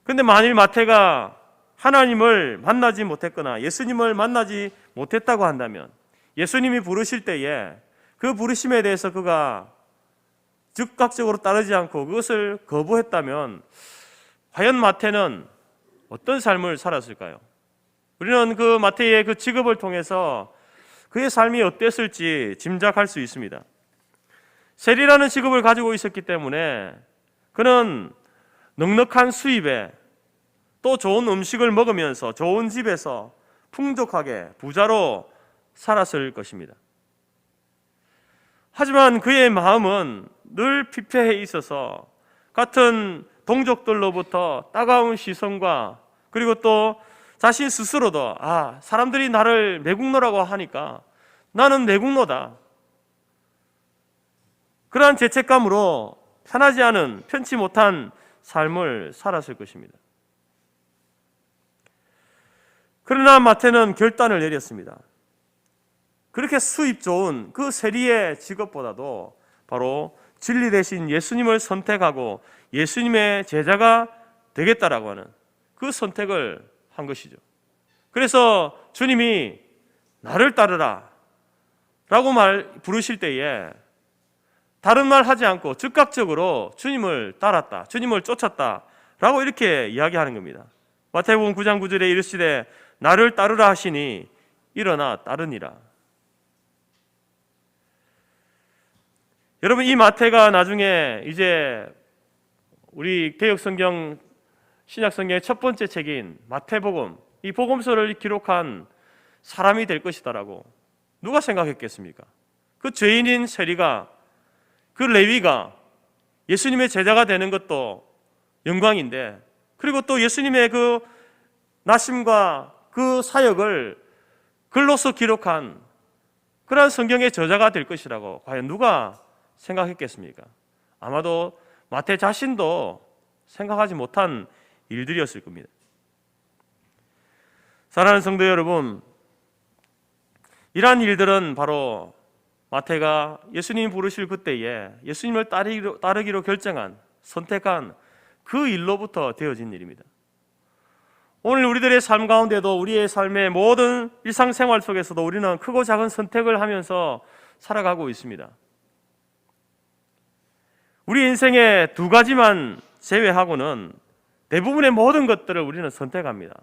Speaker 1: 그런데 만일 마태가 하나님을 만나지 못했거나 예수님을 만나지 못했다고 한다면, 예수님이 부르실 때에 그 부르심에 대해서 그가 즉각적으로 따르지 않고 그것을 거부했다면 과연 마태는 어떤 삶을 살았을까요? 우리는 그 마태의 그 직업을 통해서 그의 삶이 어땠을지 짐작할 수 있습니다. 세리라는 직업을 가지고 있었기 때문에 그는 넉넉한 수입에 또 좋은 음식을 먹으면서 좋은 집에서 풍족하게 부자로 살았을 것입니다. 하지만 그의 마음은 늘 피폐해 있어서 같은 동족들로부터 따가운 시선과, 그리고 또 자신 스스로도 사람들이 나를 매국노라고 하니까 나는 매국노다, 그러한 죄책감으로 편하지 않은, 편치 못한 삶을 살았을 것입니다. 그러나 마태는 결단을 내렸습니다. 그렇게 수입 좋은 그 세리의 직업보다도 바로 진리 대신 예수님을 선택하고 예수님의 제자가 되겠다라고 하는 그 선택을 한 것이죠. 그래서 주님이 나를 따르라 라고 부르실 때에 다른 말 하지 않고 즉각적으로 주님을 따랐다, 주님을 쫓았다 라고 이렇게 이야기하는 겁니다. 마태복음 9장 9절에 이르시되 나를 따르라 하시니 일어나 따르니라. 여러분, 이 마태가 나중에 이제 우리 개혁성경, 신약성경의 첫 번째 책인 마태복음, 이 복음서를 기록한 사람이 될 것이다라고 누가 생각했겠습니까? 그 죄인인 세리가, 그 레위가 예수님의 제자가 되는 것도 영광인데, 그리고 또 예수님의 그 나심과 그 사역을 글로서 기록한 그러한 성경의 저자가 될 것이라고 과연 누가 생각했겠습니까? 아마도 마태 자신도 생각하지 못한 일들이었을 겁니다. 사랑하는 성도 여러분, 이러한 일들은 바로 마태가 예수님 부르실 그때에 예수님을 따르기로 결정한, 선택한 그 일로부터 되어진 일입니다. 오늘 우리들의 삶 가운데도, 우리의 삶의 모든 일상생활 속에서도 우리는 크고 작은 선택을 하면서 살아가고 있습니다. 우리 인생의 두 가지만 제외하고는 대부분의 모든 것들을 우리는 선택합니다.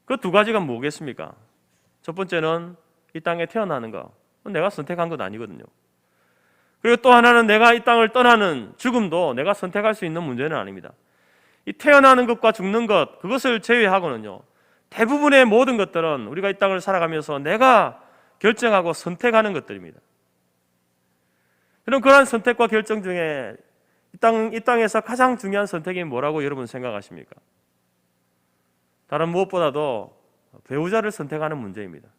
Speaker 1: 그 두 가지가 뭐겠습니까? 첫 번째는 이 땅에 태어나는 거, 내가 선택한 건 아니거든요. 그리고 또 하나는 내가 이 땅을 떠나는 죽음도 내가 선택할 수 있는 문제는 아닙니다. 이 태어나는 것과 죽는 것, 그것을 제외하고는요, 대부분의 모든 것들은 우리가 이 땅을 살아가면서 내가 결정하고 선택하는 것들입니다. 그럼 그러한 선택과 결정 중에 이 땅에서 가장 중요한 선택이 뭐라고 여러분 생각하십니까? 다른 무엇보다도 배우자를 선택하는 문제입니다.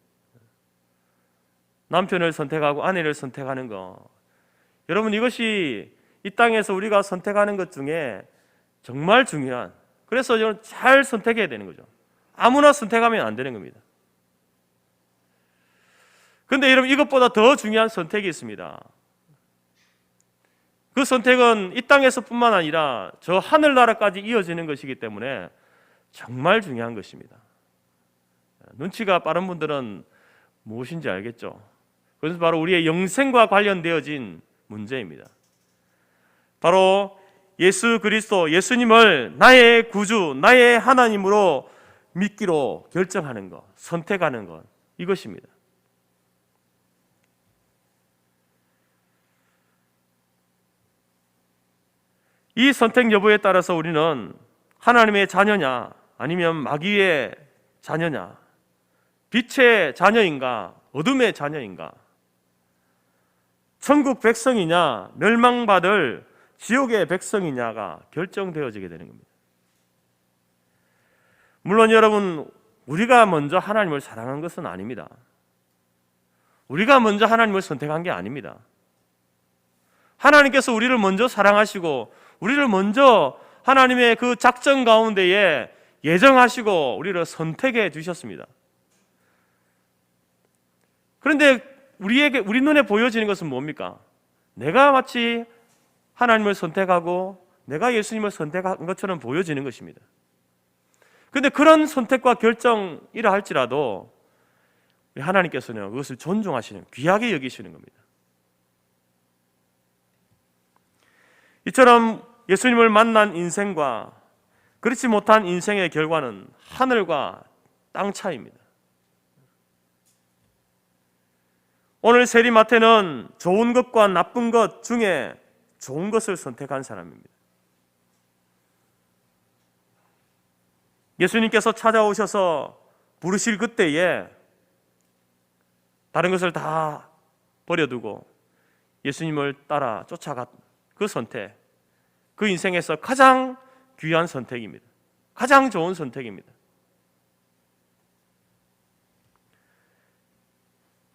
Speaker 1: 남편을 선택하고 아내를 선택하는 거, 여러분, 이것이 이 땅에서 우리가 선택하는 것 중에 정말 중요한, 그래서 저는 잘 선택해야 되는 거죠. 아무나 선택하면 안 되는 겁니다. 그런데 여러분, 이것보다 더 중요한 선택이 있습니다. 그 선택은 이 땅에서뿐만 아니라 저 하늘나라까지 이어지는 것이기 때문에 정말 중요한 것입니다. 눈치가 빠른 분들은 무엇인지 알겠죠? 그것은 바로 우리의 영생과 관련되어진 문제입니다. 바로 예수 그리스도, 예수님을 나의 구주, 나의 하나님으로 믿기로 결정하는 것, 선택하는 것, 이것입니다. 이 선택 여부에 따라서 우리는 하나님의 자녀냐, 아니면 마귀의 자녀냐, 빛의 자녀인가, 어둠의 자녀인가, 천국 백성이냐, 멸망받을 지옥의 백성이냐가 결정되어지게 되는 겁니다. 물론 여러분, 우리가 먼저 하나님을 사랑한 것은 아닙니다. 우리가 먼저 하나님을 선택한 게 아닙니다. 하나님께서 우리를 먼저 사랑하시고 우리를 먼저 하나님의 그 작전 가운데에 예정하시고 우리를 선택해 주셨습니다. 그런데 우리 눈에 보여지는 것은 뭡니까? 내가 마치 하나님을 선택하고 내가 예수님을 선택한 것처럼 보여지는 것입니다. 그런데 그런 선택과 결정이라 할지라도 하나님께서는 그것을 존중하시는, 귀하게 여기시는 겁니다. 이처럼 예수님을 만난 인생과 그렇지 못한 인생의 결과는 하늘과 땅 차이입니다. 오늘 세리마태는 좋은 것과 나쁜 것 중에 좋은 것을 선택한 사람입니다. 예수님께서 찾아오셔서 부르실 그때에 다른 것을 다 버려두고 예수님을 따라 쫓아간 그 선택, 그 인생에서 가장 귀한 선택입니다. 가장 좋은 선택입니다.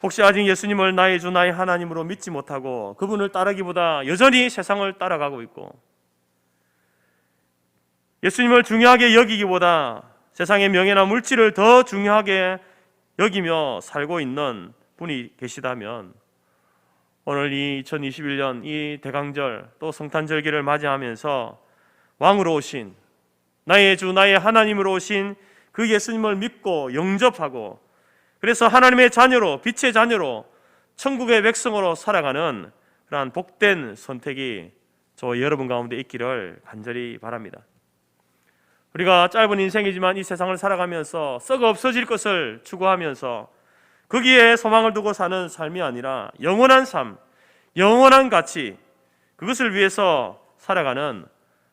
Speaker 1: 혹시 아직 예수님을 나의 주, 나의 하나님으로 믿지 못하고 그분을 따르기보다 여전히 세상을 따라가고 있고 예수님을 중요하게 여기기보다 세상의 명예나 물질을 더 중요하게 여기며 살고 있는 분이 계시다면 오늘 이 2021년 이 대강절 또 성탄절기를 맞이하면서 왕으로 오신 나의 주, 나의 하나님으로 오신 그 예수님을 믿고 영접하고 그래서 하나님의 자녀로, 빛의 자녀로, 천국의 백성으로 살아가는 그러한 복된 선택이 저와 여러분 가운데 있기를 간절히 바랍니다. 우리가 짧은 인생이지만 이 세상을 살아가면서 썩어 없어질 것을 추구하면서 거기에 소망을 두고 사는 삶이 아니라 영원한 삶, 영원한 가치, 그것을 위해서 살아가는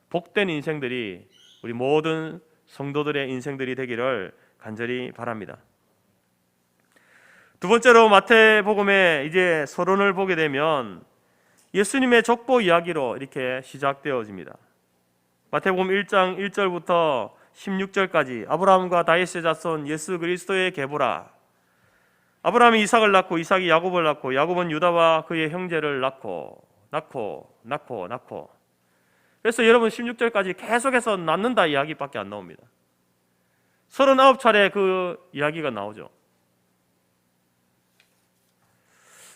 Speaker 1: 복된 인생들이 우리 모든 성도들의 인생들이 되기를 간절히 바랍니다. 두 번째로 마태복음의 이제 서론을 보게 되면 예수님의 족보 이야기로 이렇게 시작되어집니다. 마태복음 1장 1절부터 16절까지 아브라함과 다윗의 자손 예수 그리스도의 계보라. 아브라함이 이삭을 낳고 이삭이 야곱을 낳고 야곱은 유다와 그의 형제를 낳고. 그래서 여러분 16절까지 계속해서 낳는다 이야기밖에 안 나옵니다. 39차례 그 이야기가 나오죠.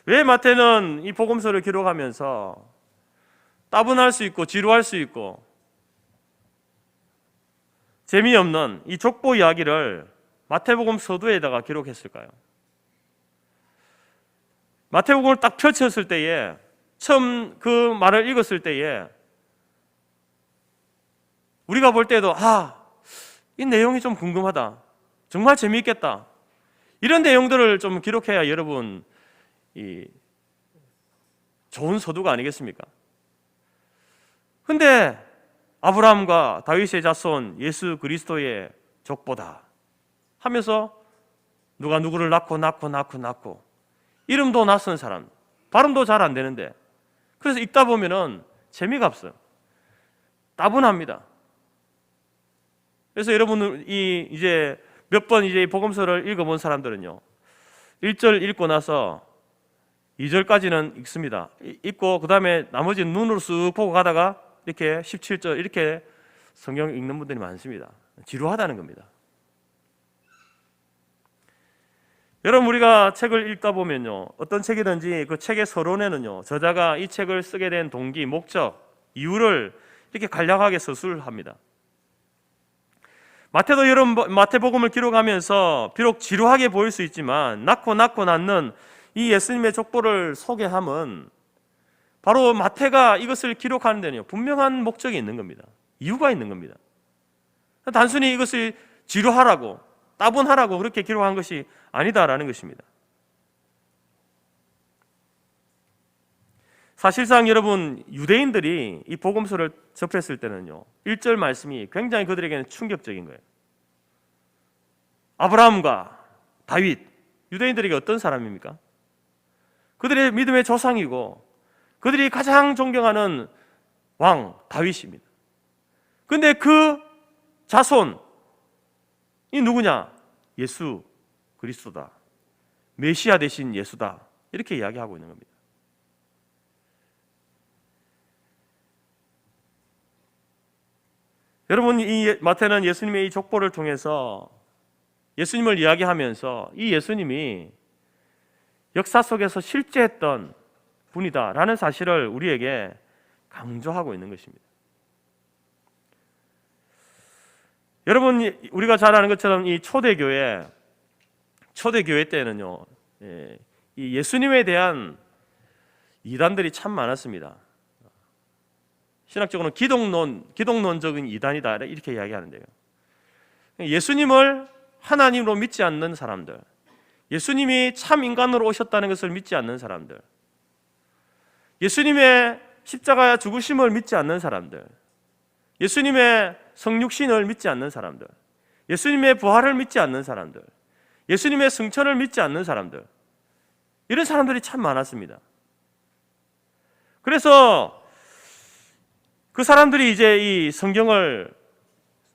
Speaker 1: 왜 마태는 이 복음서를 기록하면서 따분할 수 있고 지루할 수 있고 재미없는 이 족보 이야기를 마태복음 서두에다가 기록했을까요? 마태복음을 딱 펼쳤을 때에 처음 그 말을 읽었을 때에 우리가 볼 때도 이 내용이 좀 궁금하다, 정말 재미있겠다, 이런 내용들을 좀 기록해야 여러분 이 좋은 서두가 아니겠습니까? 근데 아브라함과 다윗의 자손 예수 그리스도의 족보다 하면서 누가 누구를 낳고 이름도 낯선 사람, 발음도 잘 안 되는데 그래서 읽다 보면은 재미가 없어요. 따분합니다. 그래서 여러분 이제 몇 번 이제 복음서를 읽어본 사람들은요 1절 읽고 나서 2절까지는 읽습니다. 읽고 그 다음에 나머지 눈으로 쓱 보고 가다가 이렇게 17절 이렇게 성경 읽는 분들이 많습니다. 지루하다는 겁니다. 여러분, 우리가 책을 읽다 보면요, 어떤 책이든지 그 책의 서론에는요, 저자가 이 책을 쓰게 된 동기, 목적, 이유를 이렇게 간략하게 서술합니다. 마태도 여러분, 마태복음을 기록하면서 비록 지루하게 보일 수 있지만 낳고 낳는 이 예수님의 족보를 소개함은 바로 마태가 이것을 기록하는 데는요, 분명한 목적이 있는 겁니다. 이유가 있는 겁니다. 단순히 이것을 지루하라고, 따분하라고 그렇게 기록한 것이 아니다라는 것입니다. 사실상 여러분, 유대인들이 이 복음서를 접했을 때는요, 1절 말씀이 굉장히 그들에게는 충격적인 거예요. 아브라함과 다윗, 유대인들에게 어떤 사람입니까? 그들의 믿음의 조상이고 그들이 가장 존경하는 왕 다윗입니다. 그런데 그 자손이 누구냐? 예수 그리스도다. 메시아 대신 예수다. 이렇게 이야기하고 있는 겁니다. 여러분, 이 마태는 예수님의 이 족보를 통해서 예수님을 이야기하면서 이 예수님이 역사 속에서 실제했던 분이다라는 사실을 우리에게 강조하고 있는 것입니다. 여러분, 우리가 잘 아는 것처럼 이 초대교회 때는요, 이 예수님에 대한 이단들이 참 많았습니다. 신학적으로는 기독론적인 이단이다 이렇게 이야기하는데요. 예수님을 하나님으로 믿지 않는 사람들, 예수님이 참 인간으로 오셨다는 것을 믿지 않는 사람들, 예수님의 십자가 죽으심을 믿지 않는 사람들, 예수님의 성육신을 믿지 않는 사람들, 예수님의 부활을 믿지 않는 사람들, 예수님의 승천을 믿지 않는 사람들, 이런 사람들이 참 많았습니다. 그래서 그 사람들이 이제 이 성경을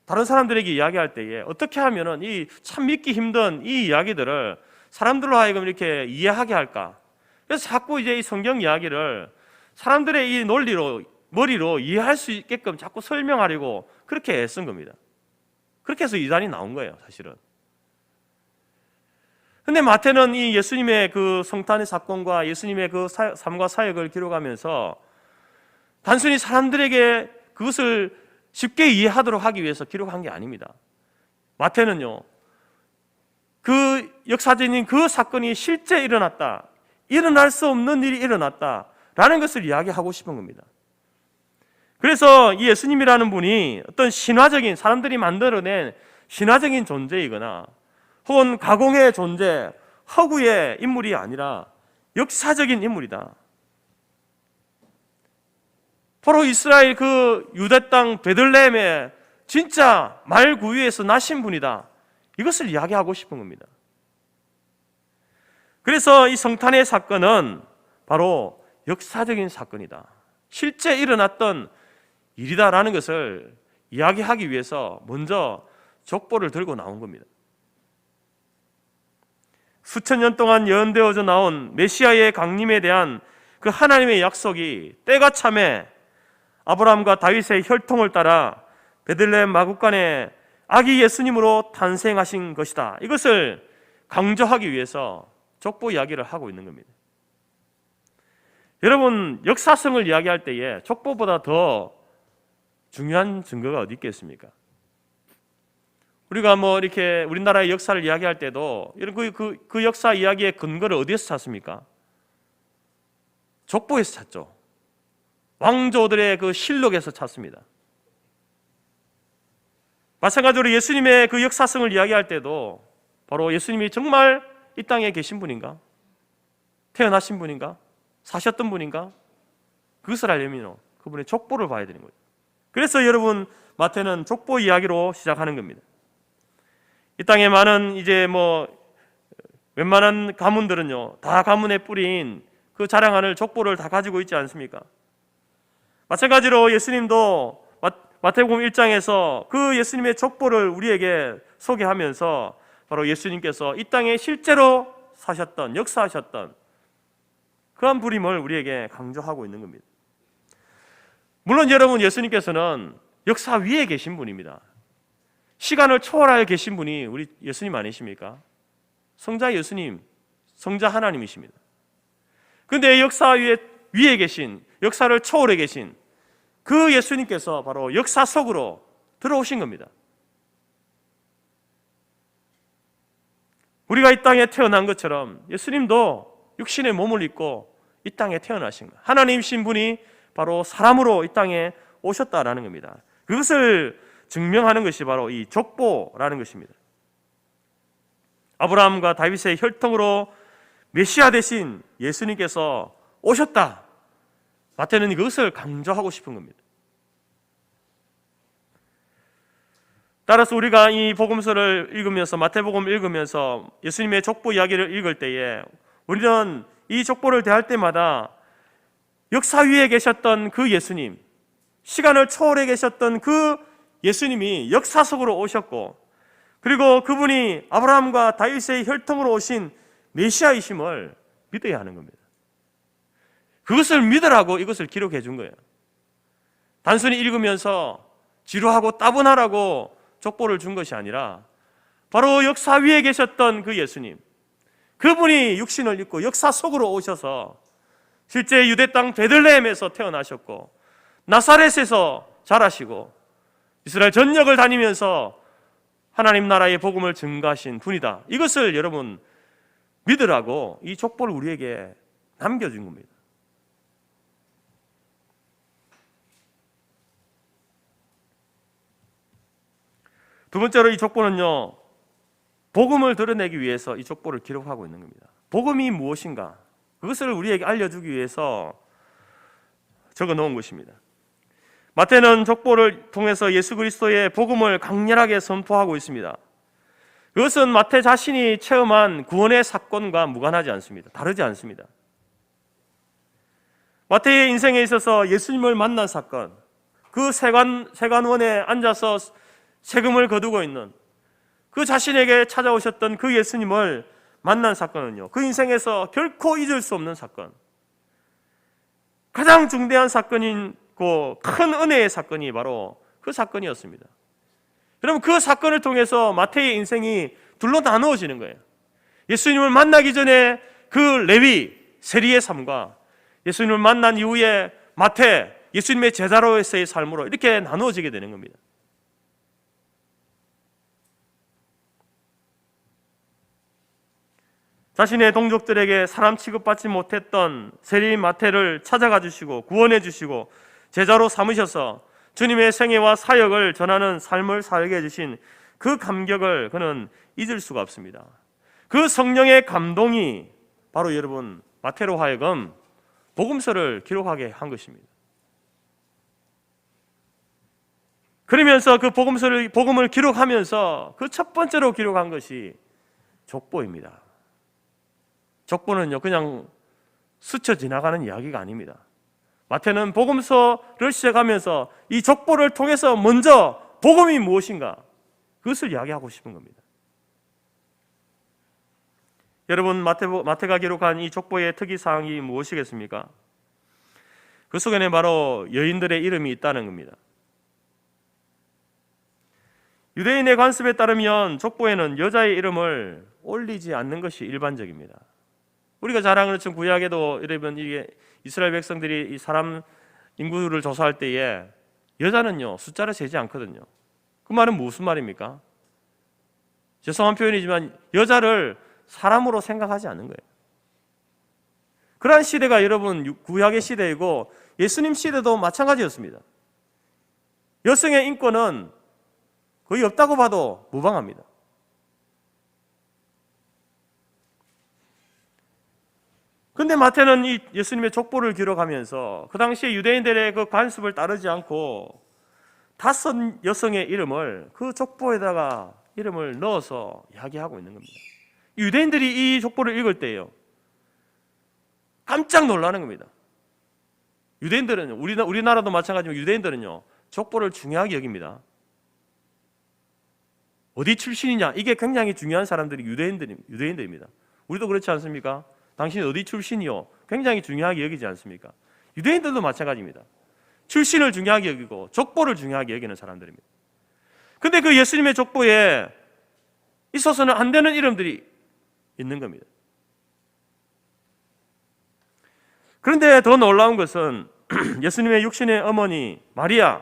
Speaker 1: 다른 사람들에게 이야기할 때에 어떻게 하면은 이 참 믿기 힘든 이 이야기들을 사람들로 하여금 이렇게 이해하게 할까? 그래서 자꾸 이제 이 성경 이야기를 사람들의 이 머리로 이해할 수 있게끔 자꾸 설명하려고 그렇게 애쓴 겁니다. 그렇게 해서 이단이 나온 거예요, 사실은. 근데 마태는 이 예수님의 그 성탄의 사건과 예수님의 그 삶과 사역을 기록하면서 단순히 사람들에게 그것을 쉽게 이해하도록 하기 위해서 기록한 게 아닙니다. 마태는요, 그 역사적인 그 사건이 실제 일어났다, 일어날 수 없는 일이 일어났다라는 것을 이야기하고 싶은 겁니다. 그래서 이 예수님이라는 분이 어떤 신화적인, 사람들이 만들어낸 신화적인 존재이거나 혹은 가공의 존재, 허구의 인물이 아니라 역사적인 인물이다. 바로 이스라엘 그 유대 땅 베들레헴의 진짜 말구유에서 나신 분이다. 이것을 이야기하고 싶은 겁니다. 그래서 이 성탄의 사건은 바로 역사적인 사건이다, 실제 일어났던 일이다라는 것을 이야기하기 위해서 먼저 족보를 들고 나온 겁니다. 수천 년 동안 예언되어져 나온 메시아의 강림에 대한 그 하나님의 약속이 때가 참에 아브라함과 다윗의 혈통을 따라 베들레헴 마구간에 아기 예수님으로 탄생하신 것이다. 이것을 강조하기 위해서 족보 이야기를 하고 있는 겁니다. 여러분, 역사성을 이야기할 때에 족보보다 더 중요한 증거가 어디 있겠습니까? 우리가 뭐 이렇게 우리나라의 역사를 이야기할 때도 이런 그 역사 이야기의 근거를 어디에서 찾습니까? 족보에서 찾죠. 왕조들의 그 실록에서 찾습니다. 마찬가지로 예수님의 그 역사성을 이야기할 때도 바로 예수님이 정말 이 땅에 계신 분인가? 태어나신 분인가? 사셨던 분인가? 그것을 알려면 그분의 족보를 봐야 되는 거죠. 그래서 여러분, 마태는 족보 이야기로 시작하는 겁니다. 이 땅에 많은 이제 뭐 웬만한 가문들은요, 다 가문에 뿌린 그 자랑하는 족보를 다 가지고 있지 않습니까? 마찬가지로 예수님도 마태복음 1장에서 그 예수님의 족보를 우리에게 소개하면서 바로 예수님께서 이 땅에 실제로 사셨던, 역사하셨던 그런 분임을 우리에게 강조하고 있는 겁니다. 물론 여러분, 예수님께서는 역사 위에 계신 분입니다. 시간을 초월하여 계신 분이 우리 예수님 아니십니까? 성자 예수님, 성자 하나님이십니다. 그런데 역사 위에 계신, 역사를 초월해 계신 그 예수님께서 바로 역사 속으로 들어오신 겁니다. 우리가 이 땅에 태어난 것처럼 예수님도 육신의 몸을 입고 이 땅에 태어나신 거예요. 하나님이신 분이 바로 사람으로 이 땅에 오셨다라는 겁니다. 그것을 증명하는 것이 바로 이 족보라는 것입니다. 아브라함과 다윗의 혈통으로 메시아 대신 예수님께서 오셨다. 마태는 이것을 강조하고 싶은 겁니다. 따라서 우리가 이 복음서를 읽으면서, 마태복음을 읽으면서 예수님의 족보 이야기를 읽을 때에 우리는 이 족보를 대할 때마다 역사 위에 계셨던 그 예수님, 시간을 초월해 계셨던 그 예수님이 역사 속으로 오셨고, 그리고 그분이 아브라함과 다윗의 혈통으로 오신 메시아이심을 믿어야 하는 겁니다. 그것을 믿으라고 이것을 기록해 준 거예요. 단순히 읽으면서 지루하고 따분하라고 족보를 준 것이 아니라 바로 역사 위에 계셨던 그 예수님, 그분이 육신을 입고 역사 속으로 오셔서 실제 유대 땅 베들레헴에서 태어나셨고 나사렛에서 자라시고 이스라엘 전역을 다니면서 하나님 나라의 복음을 증거하신 분이다. 이것을 여러분 믿으라고 이 족보를 우리에게 남겨준 겁니다. 두 번째로 이 족보는요, 복음을 드러내기 위해서 이 족보를 기록하고 있는 겁니다. 복음이 무엇인가? 그것을 우리에게 알려주기 위해서 적어 놓은 것입니다. 마태는 족보를 통해서 예수 그리스도의 복음을 강렬하게 선포하고 있습니다. 그것은 마태 자신이 체험한 구원의 사건과 무관하지 않습니다. 다르지 않습니다. 마태의 인생에 있어서 예수님을 만난 사건, 그 세관원에 앉아서 세금을 거두고 있는 그 자신에게 찾아오셨던 그 예수님을 만난 사건은요, 그 인생에서 결코 잊을 수 없는 사건, 가장 중대한 사건인 큰 은혜의 사건이 바로 그 사건이었습니다. 여러분, 그 사건을 통해서 마태의 인생이 둘로 나누어지는 거예요. 예수님을 만나기 전에 그 레위, 세리의 삶과 예수님을 만난 이후에 마태, 예수님의 제자로서의 삶으로 이렇게 나누어지게 되는 겁니다. 자신의 동족들에게 사람 취급받지 못했던 세리인 마태를 찾아가 주시고 구원해 주시고 제자로 삼으셔서 주님의 생애와 사역을 전하는 삶을 살게 해주신 그 감격을 그는 잊을 수가 없습니다. 그 성령의 감동이 바로 여러분 마태로 하여금 복음서를 기록하게 한 것입니다. 그러면서 그 복음을 기록하면서 그 첫 번째로 기록한 것이 족보입니다. 족보는요, 그냥 스쳐 지나가는 이야기가 아닙니다. 마태는 복음서를 시작하면서 이 족보를 통해서 먼저 복음이 무엇인가, 그것을 이야기하고 싶은 겁니다. 여러분, 마태가 기록한 이 족보의 특이사항이 무엇이겠습니까? 그 속에는 바로 여인들의 이름이 있다는 겁니다. 유대인의 관습에 따르면 족보에는 여자의 이름을 올리지 않는 것이 일반적입니다. 우리가 잘 아는 것처럼 구약에도 여러분 이게 이스라엘 백성들이 이 사람 인구를 조사할 때에 여자는요 숫자를 세지 않거든요. 그 말은 무슨 말입니까? 죄송한 표현이지만 여자를 사람으로 생각하지 않는 거예요. 그러한 시대가 여러분 구약의 시대이고 예수님 시대도 마찬가지였습니다. 여성의 인권은 거의 없다고 봐도 무방합니다. 그런데 마태는 이 예수님의 족보를 기록하면서 그 당시에 유대인들의 그 관습을 따르지 않고 5 여성의 이름을 그 족보에다가 이름을 넣어서 이야기하고 있는 겁니다. 유대인들이 이 족보를 읽을 때예요, 깜짝 놀라는 겁니다. 유대인들은요, 우리나라도 마찬가지지만 유대인들은요 족보를 중요하게 여깁니다. 어디 출신이냐, 이게 굉장히 중요한 사람들이 유대인들입니다. 우리도 그렇지 않습니까? 당신이 어디 출신이요? 굉장히 중요하게 여기지 않습니까? 유대인들도 마찬가지입니다. 출신을 중요하게 여기고 족보를 중요하게 여기는 사람들입니다. 근데 그 예수님의 족보에 있어서는 안 되는 이름들이 있는 겁니다. 그런데 더 놀라운 것은 예수님의 육신의 어머니 마리아도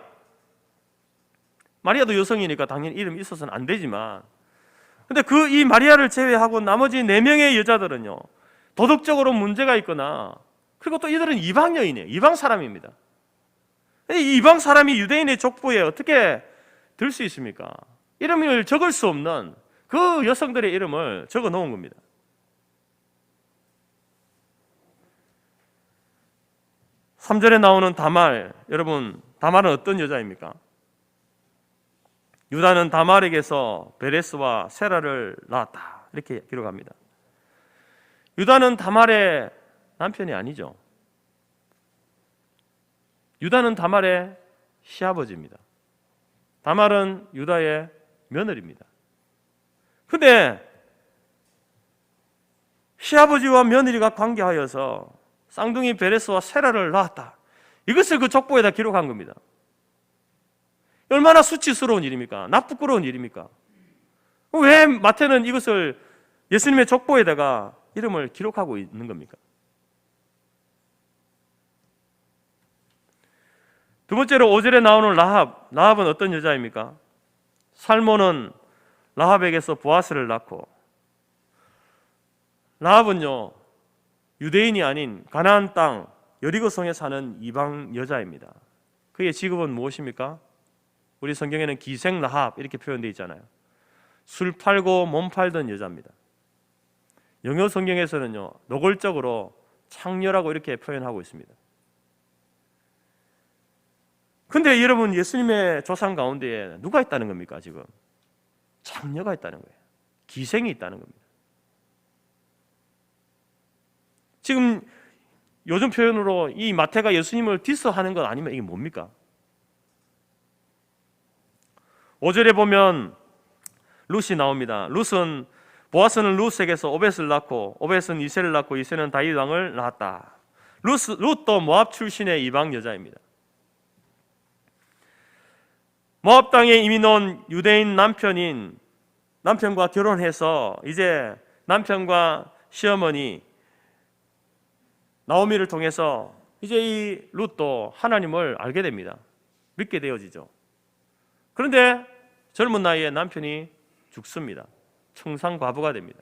Speaker 1: 여성이니까 당연히 이름이 있어서는 안 되지만, 근데 이 마리아를 제외하고 나머지 4명의 여자들은요, 도덕적으로 문제가 있거나, 그리고 또 이들은 이방 여인이에요. 이방 사람입니다. 이 이방 사람이 유대인의 족보에 어떻게 들 수 있습니까? 이름을 적을 수 없는 그 여성들의 이름을 적어 놓은 겁니다. 삼 절에 나오는 다말, 여러분, 다말은 어떤 여자입니까? 유다는 다말에게서 베레스와 세라를 낳았다, 이렇게 기록합니다. 유다는 다말의 남편이 아니죠. 유다는 다말의 시아버지입니다. 다말은 유다의 며느리입니다. 근데 시아버지와 며느리가 관계하여서 쌍둥이 베레스와 세라를 낳았다, 이것을 그 족보에다 기록한 겁니다. 얼마나 수치스러운 일입니까? 나쁘끄러운 일입니까? 왜 마태는 이것을 예수님의 족보에다가 이름을 기록하고 있는 겁니까? 두 번째로 5절에 나오는 라합은 어떤 여자입니까? 살몬은 라합에게서 보아스를 낳고, 라합은요, 유대인이 아닌 가나안 땅 여리고성에 사는 이방 여자입니다. 그의 직업은 무엇입니까? 우리 성경에는 기생 라합 이렇게 표현되어 있잖아요. 술 팔고 몸 팔던 여자입니다. 영어 성경에서는요, 노골적으로 창녀라고 이렇게 표현하고 있습니다. 근데 여러분, 예수님의 조상 가운데에 누가 있다는 겁니까? 지금 창녀가 있다는 거예요. 기생이 있다는 겁니다. 지금 요즘 표현으로 이 마태가 예수님을 디스하는 것 아니면 이게 뭡니까? 5절에 보면 룻이 나옵니다. 보아스는 룻에게서 오벳을 낳고, 오벳은 이새를 낳고, 이새는 다윗 왕을 낳았다. 룻도 모압 출신의 이방 여자입니다. 모압 땅에 이미 놓은 유대인 남편과 결혼해서 이제 남편과 시어머니 나오미를 통해서 이제 이 룻도 하나님을 알게 됩니다. 믿게 되어지죠. 그런데 젊은 나이에 남편이 죽습니다. 청산과부가 됩니다.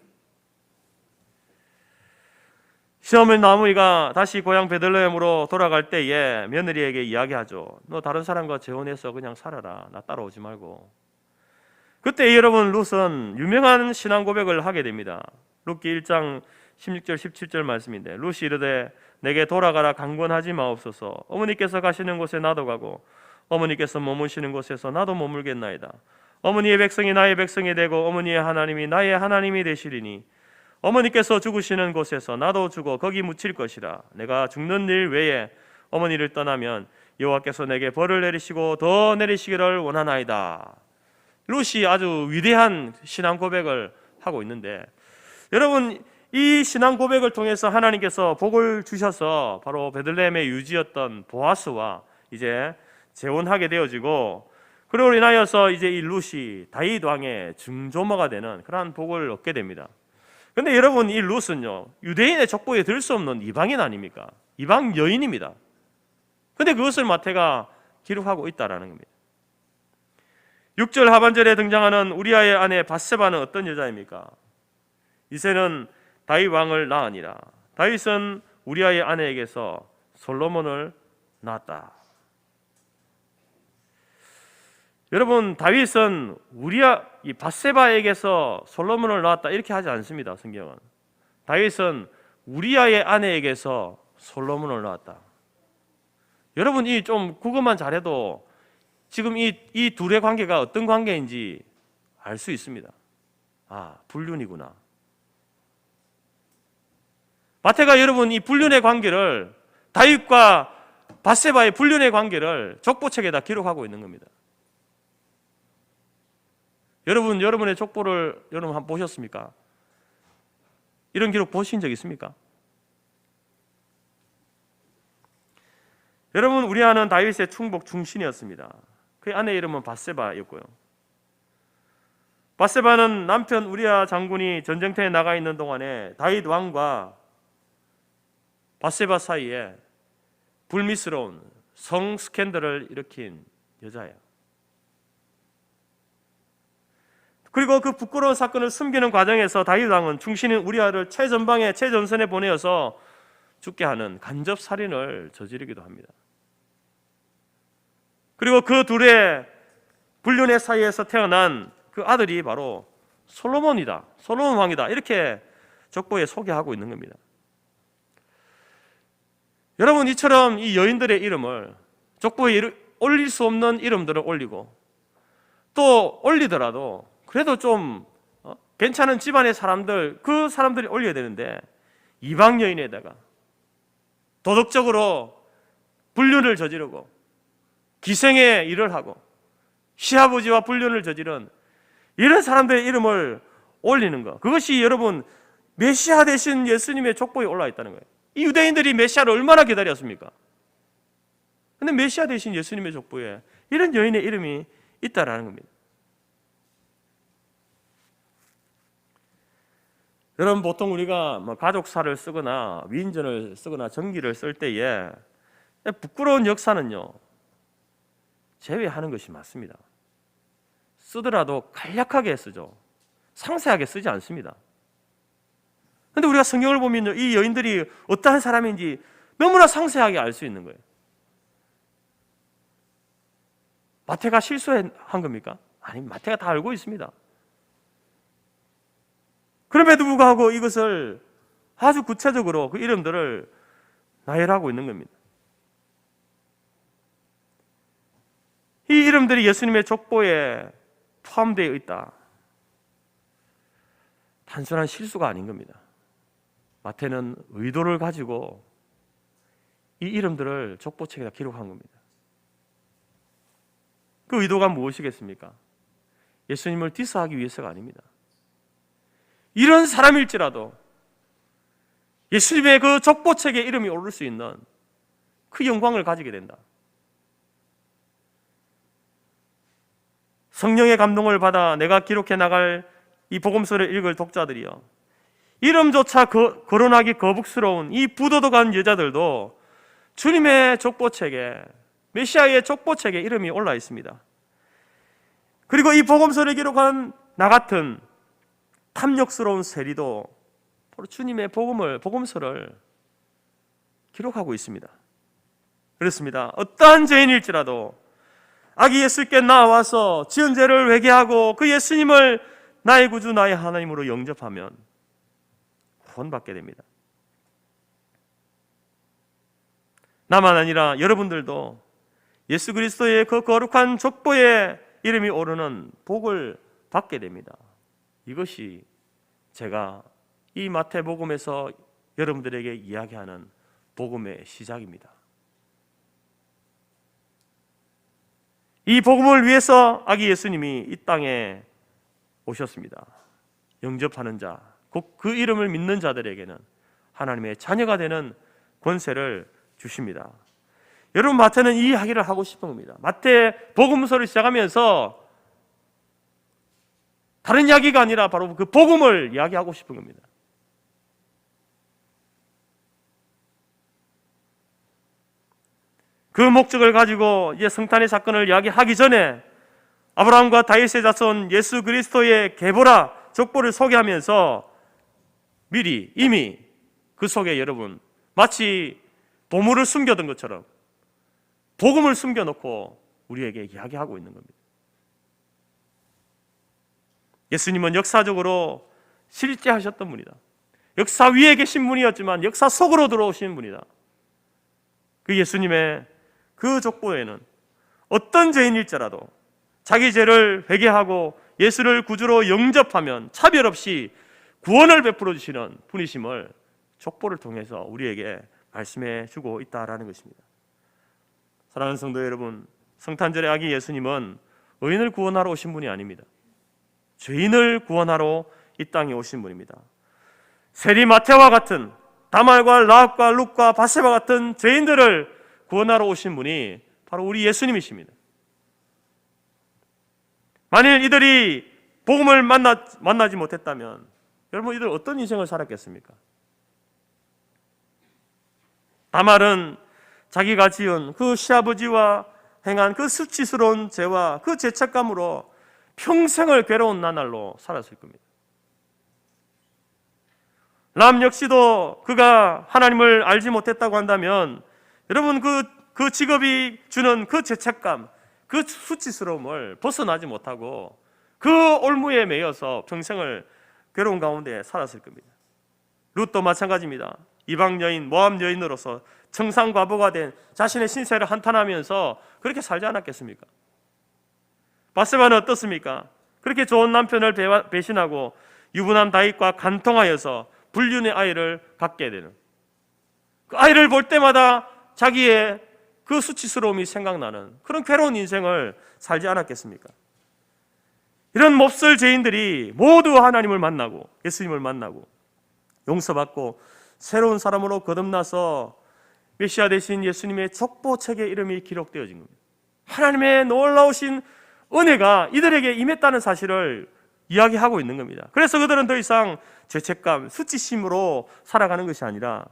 Speaker 1: 시어머니 나오미가 다시 고향 베들레헴으로 돌아갈 때에 며느리에게 이야기하죠. 너 다른 사람과 재혼해서 그냥 살아라. 나 따라오지 말고. 그때 여러분, 룻은 유명한 신앙 고백을 하게 됩니다. 룻기 1장 16절 17절 말씀인데, 룻이 이르되 내게 돌아가라 강권하지 마옵소서. 어머니께서 가시는 곳에 나도 가고 어머니께서 머무시는 곳에서 나도 머물겠나이다. 어머니의 백성이 나의 백성이 되고 어머니의 하나님이 나의 하나님이 되시리니 어머니께서 죽으시는 곳에서 나도 죽어 거기 묻힐 것이라. 내가 죽는 일 외에 어머니를 떠나면 여호와께서 내게 벌을 내리시고 더 내리시기를 원하나이다. 룻이 아주 위대한 신앙 고백을 하고 있는데, 여러분, 이 신앙 고백을 통해서 하나님께서 복을 주셔서 바로 베들레헴의 유지였던 보아스와 이제 재혼하게 되어지고, 그리고 인하여서 이제 이 룻이 다윗 왕의 증조모가 되는 그러한 복을 얻게 됩니다. 그런데 여러분, 이 룻은요, 유대인의 족보에 들 수 없는 이방인 아닙니까? 이방 여인입니다. 그런데 그것을 마태가 기록하고 있다라는 겁니다. 6절 하반절에 등장하는 우리아의 아내 밧세바는 어떤 여자입니까? 이새는 다윗 왕을 낳으니라. 다윗은 우리아의 아내에게서 솔로몬을 낳았다. 여러분, 다윗은 이 밧세바에게서 솔로몬을 낳았다 이렇게 하지 않습니다. 성경은 다윗은 우리아의 아내에게서 솔로몬을 낳았다. 여러분, 이 좀 국어만 잘해도 지금 이 둘의 관계가 어떤 관계인지 알 수 있습니다. 아, 불륜이구나. 마태가 여러분 이 불륜의 관계를, 다윗과 밧세바의 불륜의 관계를 족보책에다 기록하고 있는 겁니다. 여러분의 족보를 여러분 한번 보셨습니까? 이런 기록 보신 적 있습니까? 여러분, 우리아는 다윗의 충복 충신이었습니다. 그의 아내 이름은 밧세바였고요. 밧세바는 남편 우리아 장군이 전쟁터에 나가 있는 동안에 다윗 왕과 밧세바 사이에 불미스러운 성 스캔들을 일으킨 여자예요. 그리고 그 부끄러운 사건을 숨기는 과정에서 다윗 왕은 충신인 우리아를 최전방에 최전선에 보내어서 죽게 하는 간접 살인을 저지르기도 합니다. 그리고 그 둘의 불륜의 사이에서 태어난 그 아들이 바로 솔로몬이다, 솔로몬 왕이다, 이렇게 족보에 소개하고 있는 겁니다. 여러분, 이처럼 이 여인들의 이름을 족보에 올릴 수 없는 이름들을 올리고, 또 올리더라도 그래도 좀 괜찮은 집안의 사람들, 그 사람들이 올려야 되는데 이방 여인에다가 도덕적으로 불륜을 저지르고 기생의 일을 하고 시아버지와 불륜을 저지른 이런 사람들의 이름을 올리는 것, 그것이 여러분 메시아 되신 예수님의 족보에 올라와 있다는 거예요. 이 유대인들이 메시아를 얼마나 기다렸습니까? 그런데 메시아 되신 예수님의 족보에 이런 여인의 이름이 있다라는 겁니다. 여러분, 보통 우리가 가족사를 쓰거나 위인전을 쓰거나 정기를 쓸 때에 부끄러운 역사는요 제외하는 것이 맞습니다. 쓰더라도 간략하게 쓰죠. 상세하게 쓰지 않습니다. 그런데 우리가 성경을 보면요, 이 여인들이 어떠한 사람인지 너무나 상세하게 알 수 있는 거예요. 마태가 실수한 겁니까? 아니, 마태가 다 알고 있습니다. 그럼에도 불구하고 이것을 아주 구체적으로 그 이름들을 나열하고 있는 겁니다. 이 이름들이 예수님의 족보에 포함되어 있다. 단순한 실수가 아닌 겁니다. 마태는 의도를 가지고 이 이름들을 족보책에다 기록한 겁니다. 그 의도가 무엇이겠습니까? 예수님을 디스하기 위해서가 아닙니다. 이런 사람일지라도 예수님의 그 족보책에 이름이 오를 수 있는 그 영광을 가지게 된다. 성령의 감동을 받아 내가 기록해 나갈 이 복음서를 읽을 독자들이요, 이름조차 거론하기 거북스러운 이 부도덕한 여자들도 주님의 족보책에, 메시아의 족보책에 이름이 올라 있습니다. 그리고 이 복음서를 기록한 나 같은 탐욕스러운 세리도 바로 주님의 복음서를 기록하고 있습니다. 그렇습니다. 어떠한 죄인일지라도 아기 예수께 나와서 지은 죄를 회개하고 그 예수님을 나의 구주 나의 하나님으로 영접하면 구원받게 됩니다. 나만 아니라 여러분들도 예수 그리스도의 그 거룩한 족보에 이름이 오르는 복을 받게 됩니다. 이것이 제가 이 마태복음에서 여러분들에게 이야기하는 복음의 시작입니다. 이 복음을 위해서 아기 예수님이 이 땅에 오셨습니다. 영접하는 자, 곧 그 이름을 믿는 자들에게는 하나님의 자녀가 되는 권세를 주십니다. 여러분, 마태는 이 이야기를 하고 싶은 겁니다. 마태 복음서를 시작하면서 다른 이야기가 아니라 바로 그 복음을 이야기하고 싶은 겁니다. 그 목적을 가지고 이제 성탄의 사건을 이야기하기 전에 아브라함과 다윗의 자손 예수 그리스도의 계보라 족보를 소개하면서 미리 이미 그 속에 여러분 마치 보물을 숨겨둔 것처럼 복음을 숨겨놓고 우리에게 이야기하고 있는 겁니다. 예수님은 역사적으로 실제하셨던 분이다. 역사 위에 계신 분이었지만 역사 속으로 들어오신 분이다. 그 예수님의 그 족보에는 어떤 죄인일지라도 자기 죄를 회개하고 예수를 구주로 영접하면 차별 없이 구원을 베풀어 주시는 분이심을 족보를 통해서 우리에게 말씀해 주고 있다라는 것입니다. 사랑하는 성도 여러분, 성탄절의 아기 예수님은 의인을 구원하러 오신 분이 아닙니다. 죄인을 구원하러 이 땅에 오신 분입니다. 세리 마태와 같은, 다말과 라합과 룻과 바세바 같은 죄인들을 구원하러 오신 분이 바로 우리 예수님이십니다. 만일 이들이 복음을 만나지 못했다면 여러분 이들 어떤 인생을 살았겠습니까? 다말은 자기가 지은 그 시아버지와 행한 그 수치스러운 죄와 그 죄책감으로 평생을 괴로운 나날로 살았을 겁니다. 람 역시도 그가 하나님을 알지 못했다고 한다면 여러분 그 직업이 주는 그 죄책감, 그 수치스러움을 벗어나지 못하고 그 올무에 매여서 평생을 괴로운 가운데 살았을 겁니다. 룻도 마찬가지입니다. 이방 여인, 모압 여인으로서 청산과부가 된 자신의 신세를 한탄하면서 그렇게 살지 않았겠습니까? 바세바는 어떻습니까? 그렇게 좋은 남편을 배신하고 유부남 다윗과 간통하여서 불륜의 아이를 갖게 되는, 그 아이를 볼 때마다 자기의 그 수치스러움이 생각나는 그런 괴로운 인생을 살지 않았겠습니까? 이런 몹쓸 죄인들이 모두 하나님을 만나고 예수님을 만나고 용서받고 새로운 사람으로 거듭나서 메시아 되신 예수님의 족보책에 이름이 기록되어진 겁니다. 하나님의 놀라우신 은혜가 이들에게 임했다는 사실을 이야기하고 있는 겁니다. 그래서 그들은 더 이상 죄책감, 수치심으로 살아가는 것이 아니라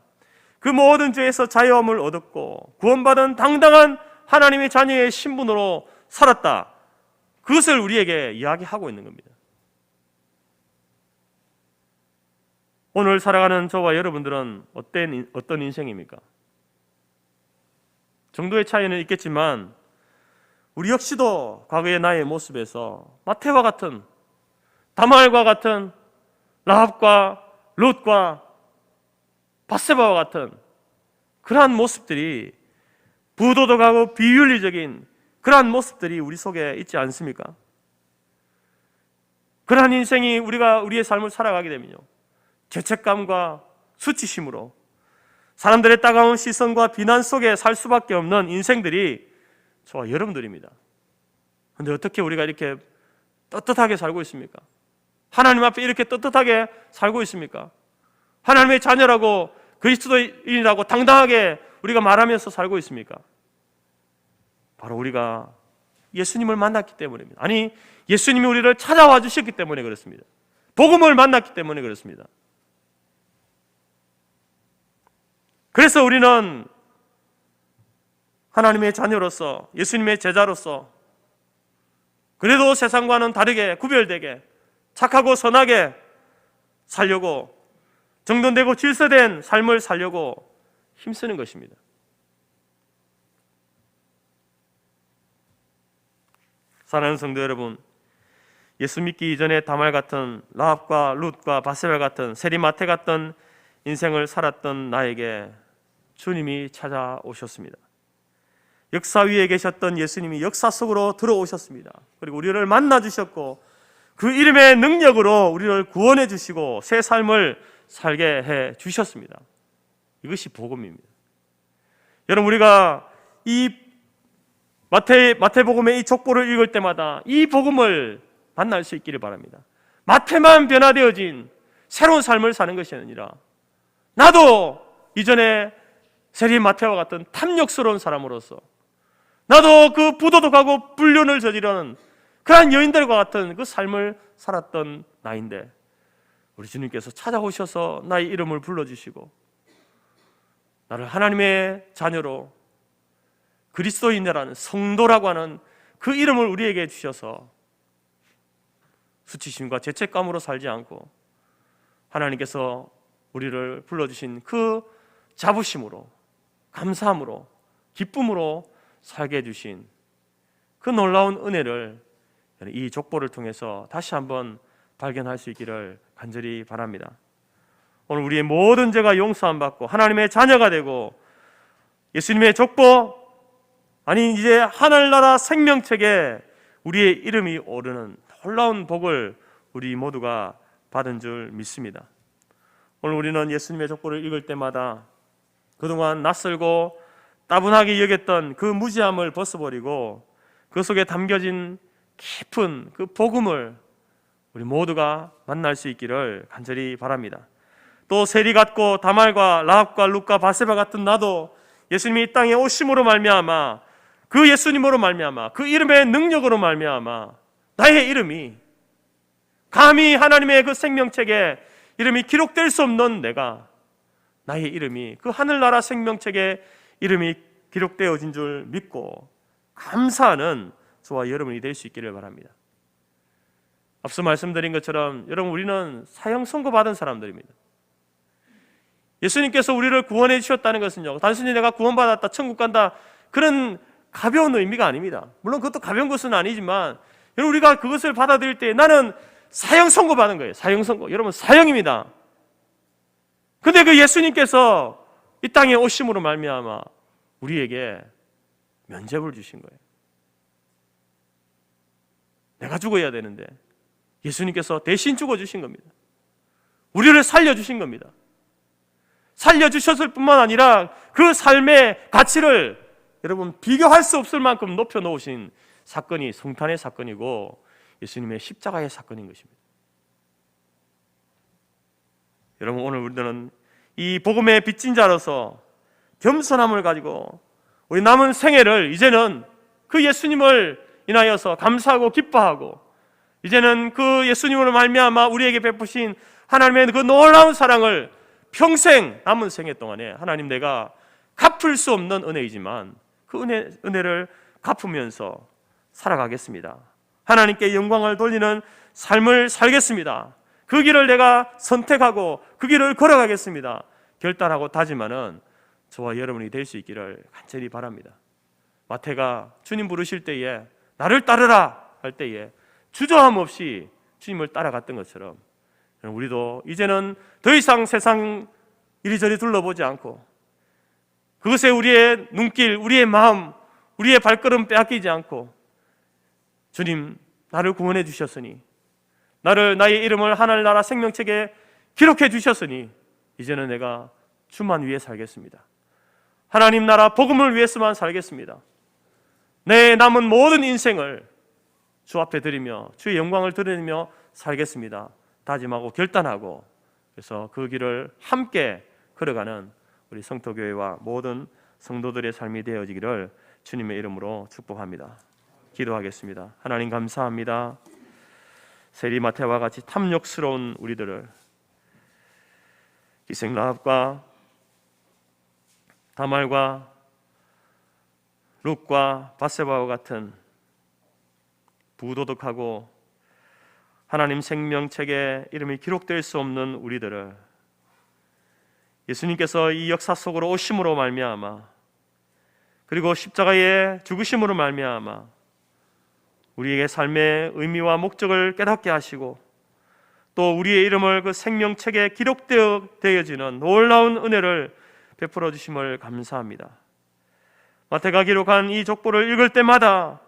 Speaker 1: 그 모든 죄에서 자유함을 얻었고 구원받은 당당한 하나님의 자녀의 신분으로 살았다. 그것을 우리에게 이야기하고 있는 겁니다. 오늘 살아가는 저와 여러분들은 어떤 인생입니까? 정도의 차이는 있겠지만 우리 역시도 과거의 나의 모습에서 마태와 같은, 다말과 같은, 라합과 롯과 바세바와 같은 그러한 모습들이, 부도덕하고 비윤리적인 그러한 모습들이 우리 속에 있지 않습니까? 그러한 인생이 우리의 삶을 살아가게 되면요, 죄책감과 수치심으로 사람들의 따가운 시선과 비난 속에 살 수밖에 없는 인생들이 저와 여러분들입니다. 그런데 어떻게 우리가 이렇게 떳떳하게 살고 있습니까? 하나님 앞에 이렇게 떳떳하게 살고 있습니까? 하나님의 자녀라고 그리스도인이라고 당당하게 우리가 말하면서 살고 있습니까? 바로 우리가 예수님을 만났기 때문입니다. 아니, 예수님이 우리를 찾아와 주셨기 때문에 그렇습니다. 복음을 만났기 때문에 그렇습니다. 그래서 우리는 하나님의 자녀로서, 예수님의 제자로서 그래도 세상과는 다르게 구별되게 착하고 선하게 살려고, 정돈되고 질서된 삶을 살려고 힘쓰는 것입니다. 사랑하는 성도 여러분, 예수 믿기 이전에 다말 같은, 라합과 룻과 바세바 같은, 세리마테 같은 인생을 살았던 나에게 주님이 찾아오셨습니다. 역사 위에 계셨던 예수님이 역사 속으로 들어오셨습니다. 그리고 우리를 만나 주셨고 그 이름의 능력으로 우리를 구원해 주시고 새 삶을 살게 해 주셨습니다. 이것이 복음입니다. 여러분, 우리가 이 마태복음의 이 족보를 읽을 때마다 이 복음을 만날 수 있기를 바랍니다. 마태만 변화되어진 새로운 삶을 사는 것이 아니라 나도 이전에 세리 마태와 같은 탐욕스러운 사람으로서, 나도 그 부도덕하고 불륜을 저지르는 그러한 여인들과 같은 그 삶을 살았던 나인데 우리 주님께서 찾아오셔서 나의 이름을 불러주시고 나를 하나님의 자녀로, 그리스도인이라는 성도라고 하는 그 이름을 우리에게 주셔서 수치심과 죄책감으로 살지 않고 하나님께서 우리를 불러주신 그 자부심으로, 감사함으로, 기쁨으로 살게 해주신 그 놀라운 은혜를 이 족보를 통해서 다시 한번 발견할 수 있기를 간절히 바랍니다. 오늘 우리의 모든 죄가 용서함 받고 하나님의 자녀가 되고 예수님의 족보, 아니 이제 하늘나라 생명책에 우리의 이름이 오르는 놀라운 복을 우리 모두가 받은 줄 믿습니다. 오늘 우리는 예수님의 족보를 읽을 때마다 그동안 낯설고 따분하게 여겼던 그 무지함을 벗어버리고 그 속에 담겨진 깊은 그 복음을 우리 모두가 만날 수 있기를 간절히 바랍니다. 또 세리 같고 다말과 라합과 룻과 바세바 같은 나도 예수님이 이 땅에 오심으로 말미암아, 그 예수님으로 말미암아, 그 이름의 능력으로 말미암아 나의 이름이 감히 하나님의 그 생명책에 이름이 기록될 수 없는 내가, 나의 이름이 그 하늘나라 생명책에 이름이 기록되어진 줄 믿고 감사하는 저와 여러분이 될 수 있기를 바랍니다. 앞서 말씀드린 것처럼 여러분, 우리는 사형 선고받은 사람들입니다. 예수님께서 우리를 구원해 주셨다는 것은요, 단순히 내가 구원받았다, 천국 간다, 그런 가벼운 의미가 아닙니다. 물론 그것도 가벼운 것은 아니지만 여러분, 우리가 그것을 받아들일 때 나는 사형 선고받은 거예요. 사형 선고. 여러분, 사형입니다. 근데 그 예수님께서 이 땅에 오심으로 말미암아 우리에게 면죄부를 주신 거예요. 내가 죽어야 되는데 예수님께서 대신 죽어주신 겁니다. 우리를 살려주신 겁니다. 살려주셨을 뿐만 아니라 그 삶의 가치를 여러분 비교할 수 없을 만큼 높여놓으신 사건이 성탄의 사건이고 예수님의 십자가의 사건인 것입니다. 여러분, 오늘 우리들은 이 복음의 빚진 자로서 겸손함을 가지고 우리 남은 생애를 이제는 그 예수님을 인하여서 감사하고 기뻐하고, 이제는 그 예수님으로 말미암아 우리에게 베푸신 하나님의 그 놀라운 사랑을 평생 남은 생애 동안에 하나님, 내가 갚을 수 없는 은혜이지만 그 은혜를 갚으면서 살아가겠습니다. 하나님께 영광을 돌리는 삶을 살겠습니다. 그 길을 내가 선택하고 그 길을 걸어가겠습니다. 결단하고 다짐하는 저와 여러분이 될 수 있기를 간절히 바랍니다. 마태가 주님 부르실 때에 나를 따르라 할 때에 주저함 없이 주님을 따라갔던 것처럼 우리도 이제는 더 이상 세상 이리저리 둘러보지 않고 그것에 우리의 눈길, 우리의 마음, 우리의 발걸음 빼앗기지 않고, 주님, 나를 구원해 주셨으니, 나의 이름을 하늘나라 생명책에 기록해 주셨으니 이제는 내가 주만 위해 살겠습니다. 하나님 나라 복음을 위해서만 살겠습니다. 내 남은 모든 인생을 주 앞에 드리며 주의 영광을 드리며 살겠습니다. 다짐하고 결단하고, 그래서 그 길을 함께 걸어가는 우리 성토교회와 모든 성도들의 삶이 되어지기를 주님의 이름으로 축복합니다. 기도하겠습니다. 하나님, 감사합니다. 세리마태와 같이 탐욕스러운 우리들을 기생라합과 다말과 룻과 바세바와 같은 부도덕하고 하나님 생명책에 이름이 기록될 수 없는 우리들을 예수님께서 이 역사 속으로 오심으로 말미암아, 그리고 십자가의 죽으심으로 말미암아 우리에게 삶의 의미와 목적을 깨닫게 하시고, 또 우리의 이름을 그 생명책에 기록되어지는 놀라운 은혜를 베풀어 주심을 감사합니다. 마태가 기록한 이 족보를 읽을 때마다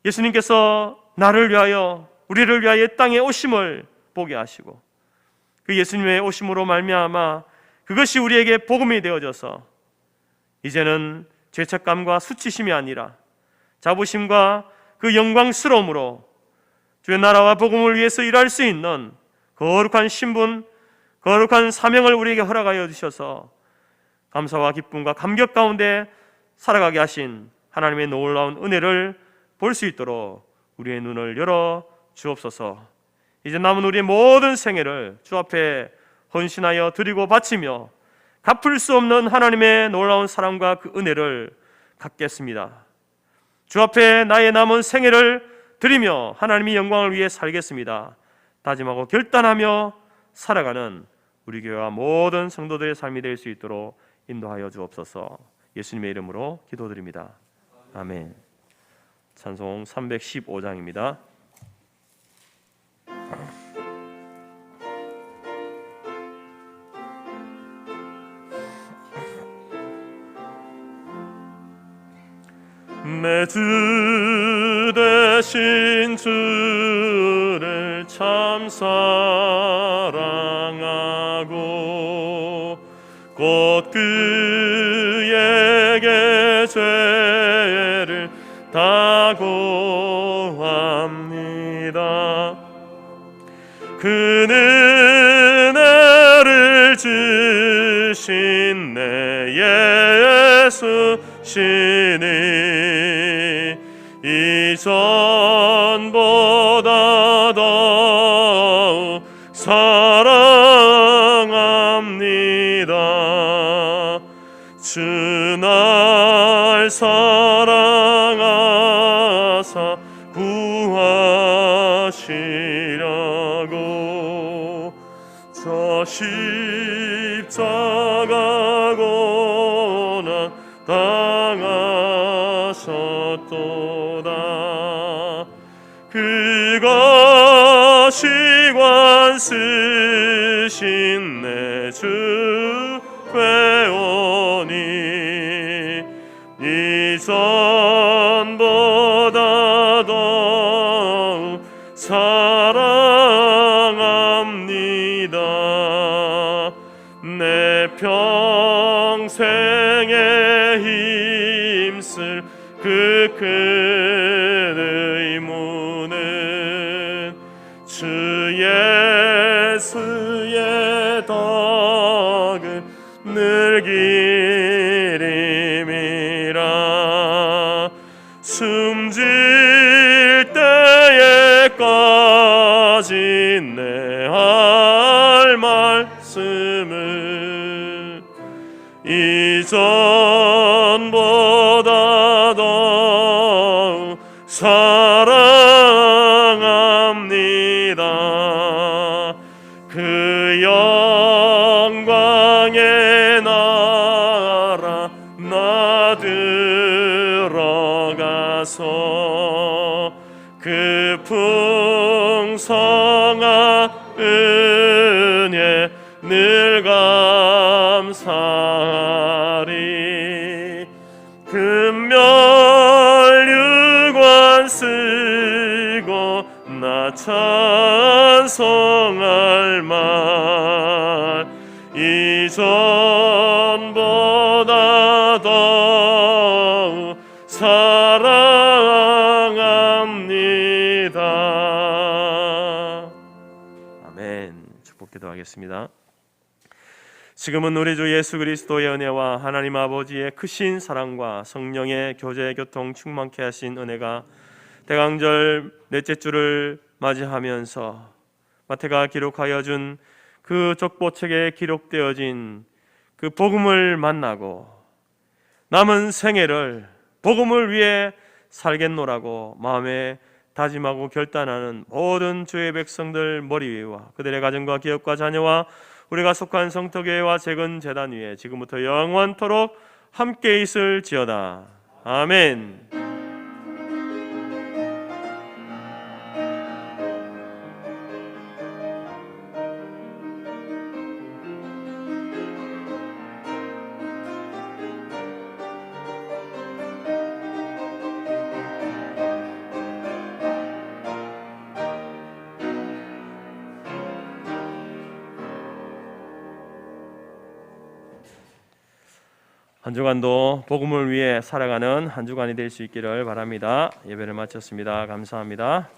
Speaker 1: 예수님께서 나를 위하여, 우리를 위하여 땅에 오심을 보게 하시고, 그 예수님의 오심으로 말미암아 그것이 우리에게 복음이 되어져서 이제는 죄책감과 수치심이 아니라 자부심과 그 영광스러움으로 주의 나라와 복음을 위해서 일할 수 있는 거룩한 신분, 거룩한 사명을 우리에게 허락하여 주셔서 감사와 기쁨과 감격 가운데 살아가게 하신 하나님의 놀라운 은혜를 볼 수 있도록 우리의 눈을 열어 주옵소서. 이제 남은 우리의 모든 생애를 주 앞에 헌신하여 드리고 바치며 갚을 수 없는 하나님의 놀라운 사랑과 그 은혜를 갖겠습니다. 주 앞에 나의 남은 생애를 드리며 하나님의 영광을 위해 살겠습니다. 다짐하고 결단하며 살아가는 우리 교회와 모든 성도들의 삶이 될 수 있도록 인도하여 주옵소서. 예수님의 이름으로 기도드립니다. 아멘. 찬송 315장입니다. 내 주 되신 주를 참 사랑하고 곧 그에게 죄를 다고합니다. 그는 은혜를 주신 내 예수시니 이전보다 더욱 사랑합니다. 주 날 사랑하사 구하시려고 저 십자가 고난 당하셨도다. 그가 시관 쓰신 내 주 회오니 이전보다 더욱 사랑합니다. 내 평생에 힘쓸 그 큰 의무는 주 예수의 덕을 늘 기림이라. 숨질 때에까지 내 할 말씀은 이전보다 더욱 사랑합니다. 그 영광의 나라 나 들어가서 그 풍성한 은혜 늘 감사하리. 금멸유관 쓰고 나 찬송할 말 이전보다 더욱 사랑합니다. 아멘. 축복 기도하겠습니다. 지금은 우리 주 예수 그리스도의 은혜와 하나님 아버지의 크신 사랑과 성령의 교제 교통 충만케 하신 은혜가 대강절 넷째 주를 맞이하면서 마태가 기록하여 준 그 족보책에 기록되어진 그 복음을 만나고 남은 생애를 복음을 위해 살겠노라고 마음에 다짐하고 결단하는 모든 주의 백성들 머리 위와 그들의 가정과 기업과 자녀와 우리가 속한 성토교회와 재건 재단 위에 지금부터 영원토록 함께 있을지어다. 아멘. 한 주간도 복음을 위해 살아가는 한 주간이 될 수 있기를 바랍니다. 예배를 마쳤습니다. 감사합니다.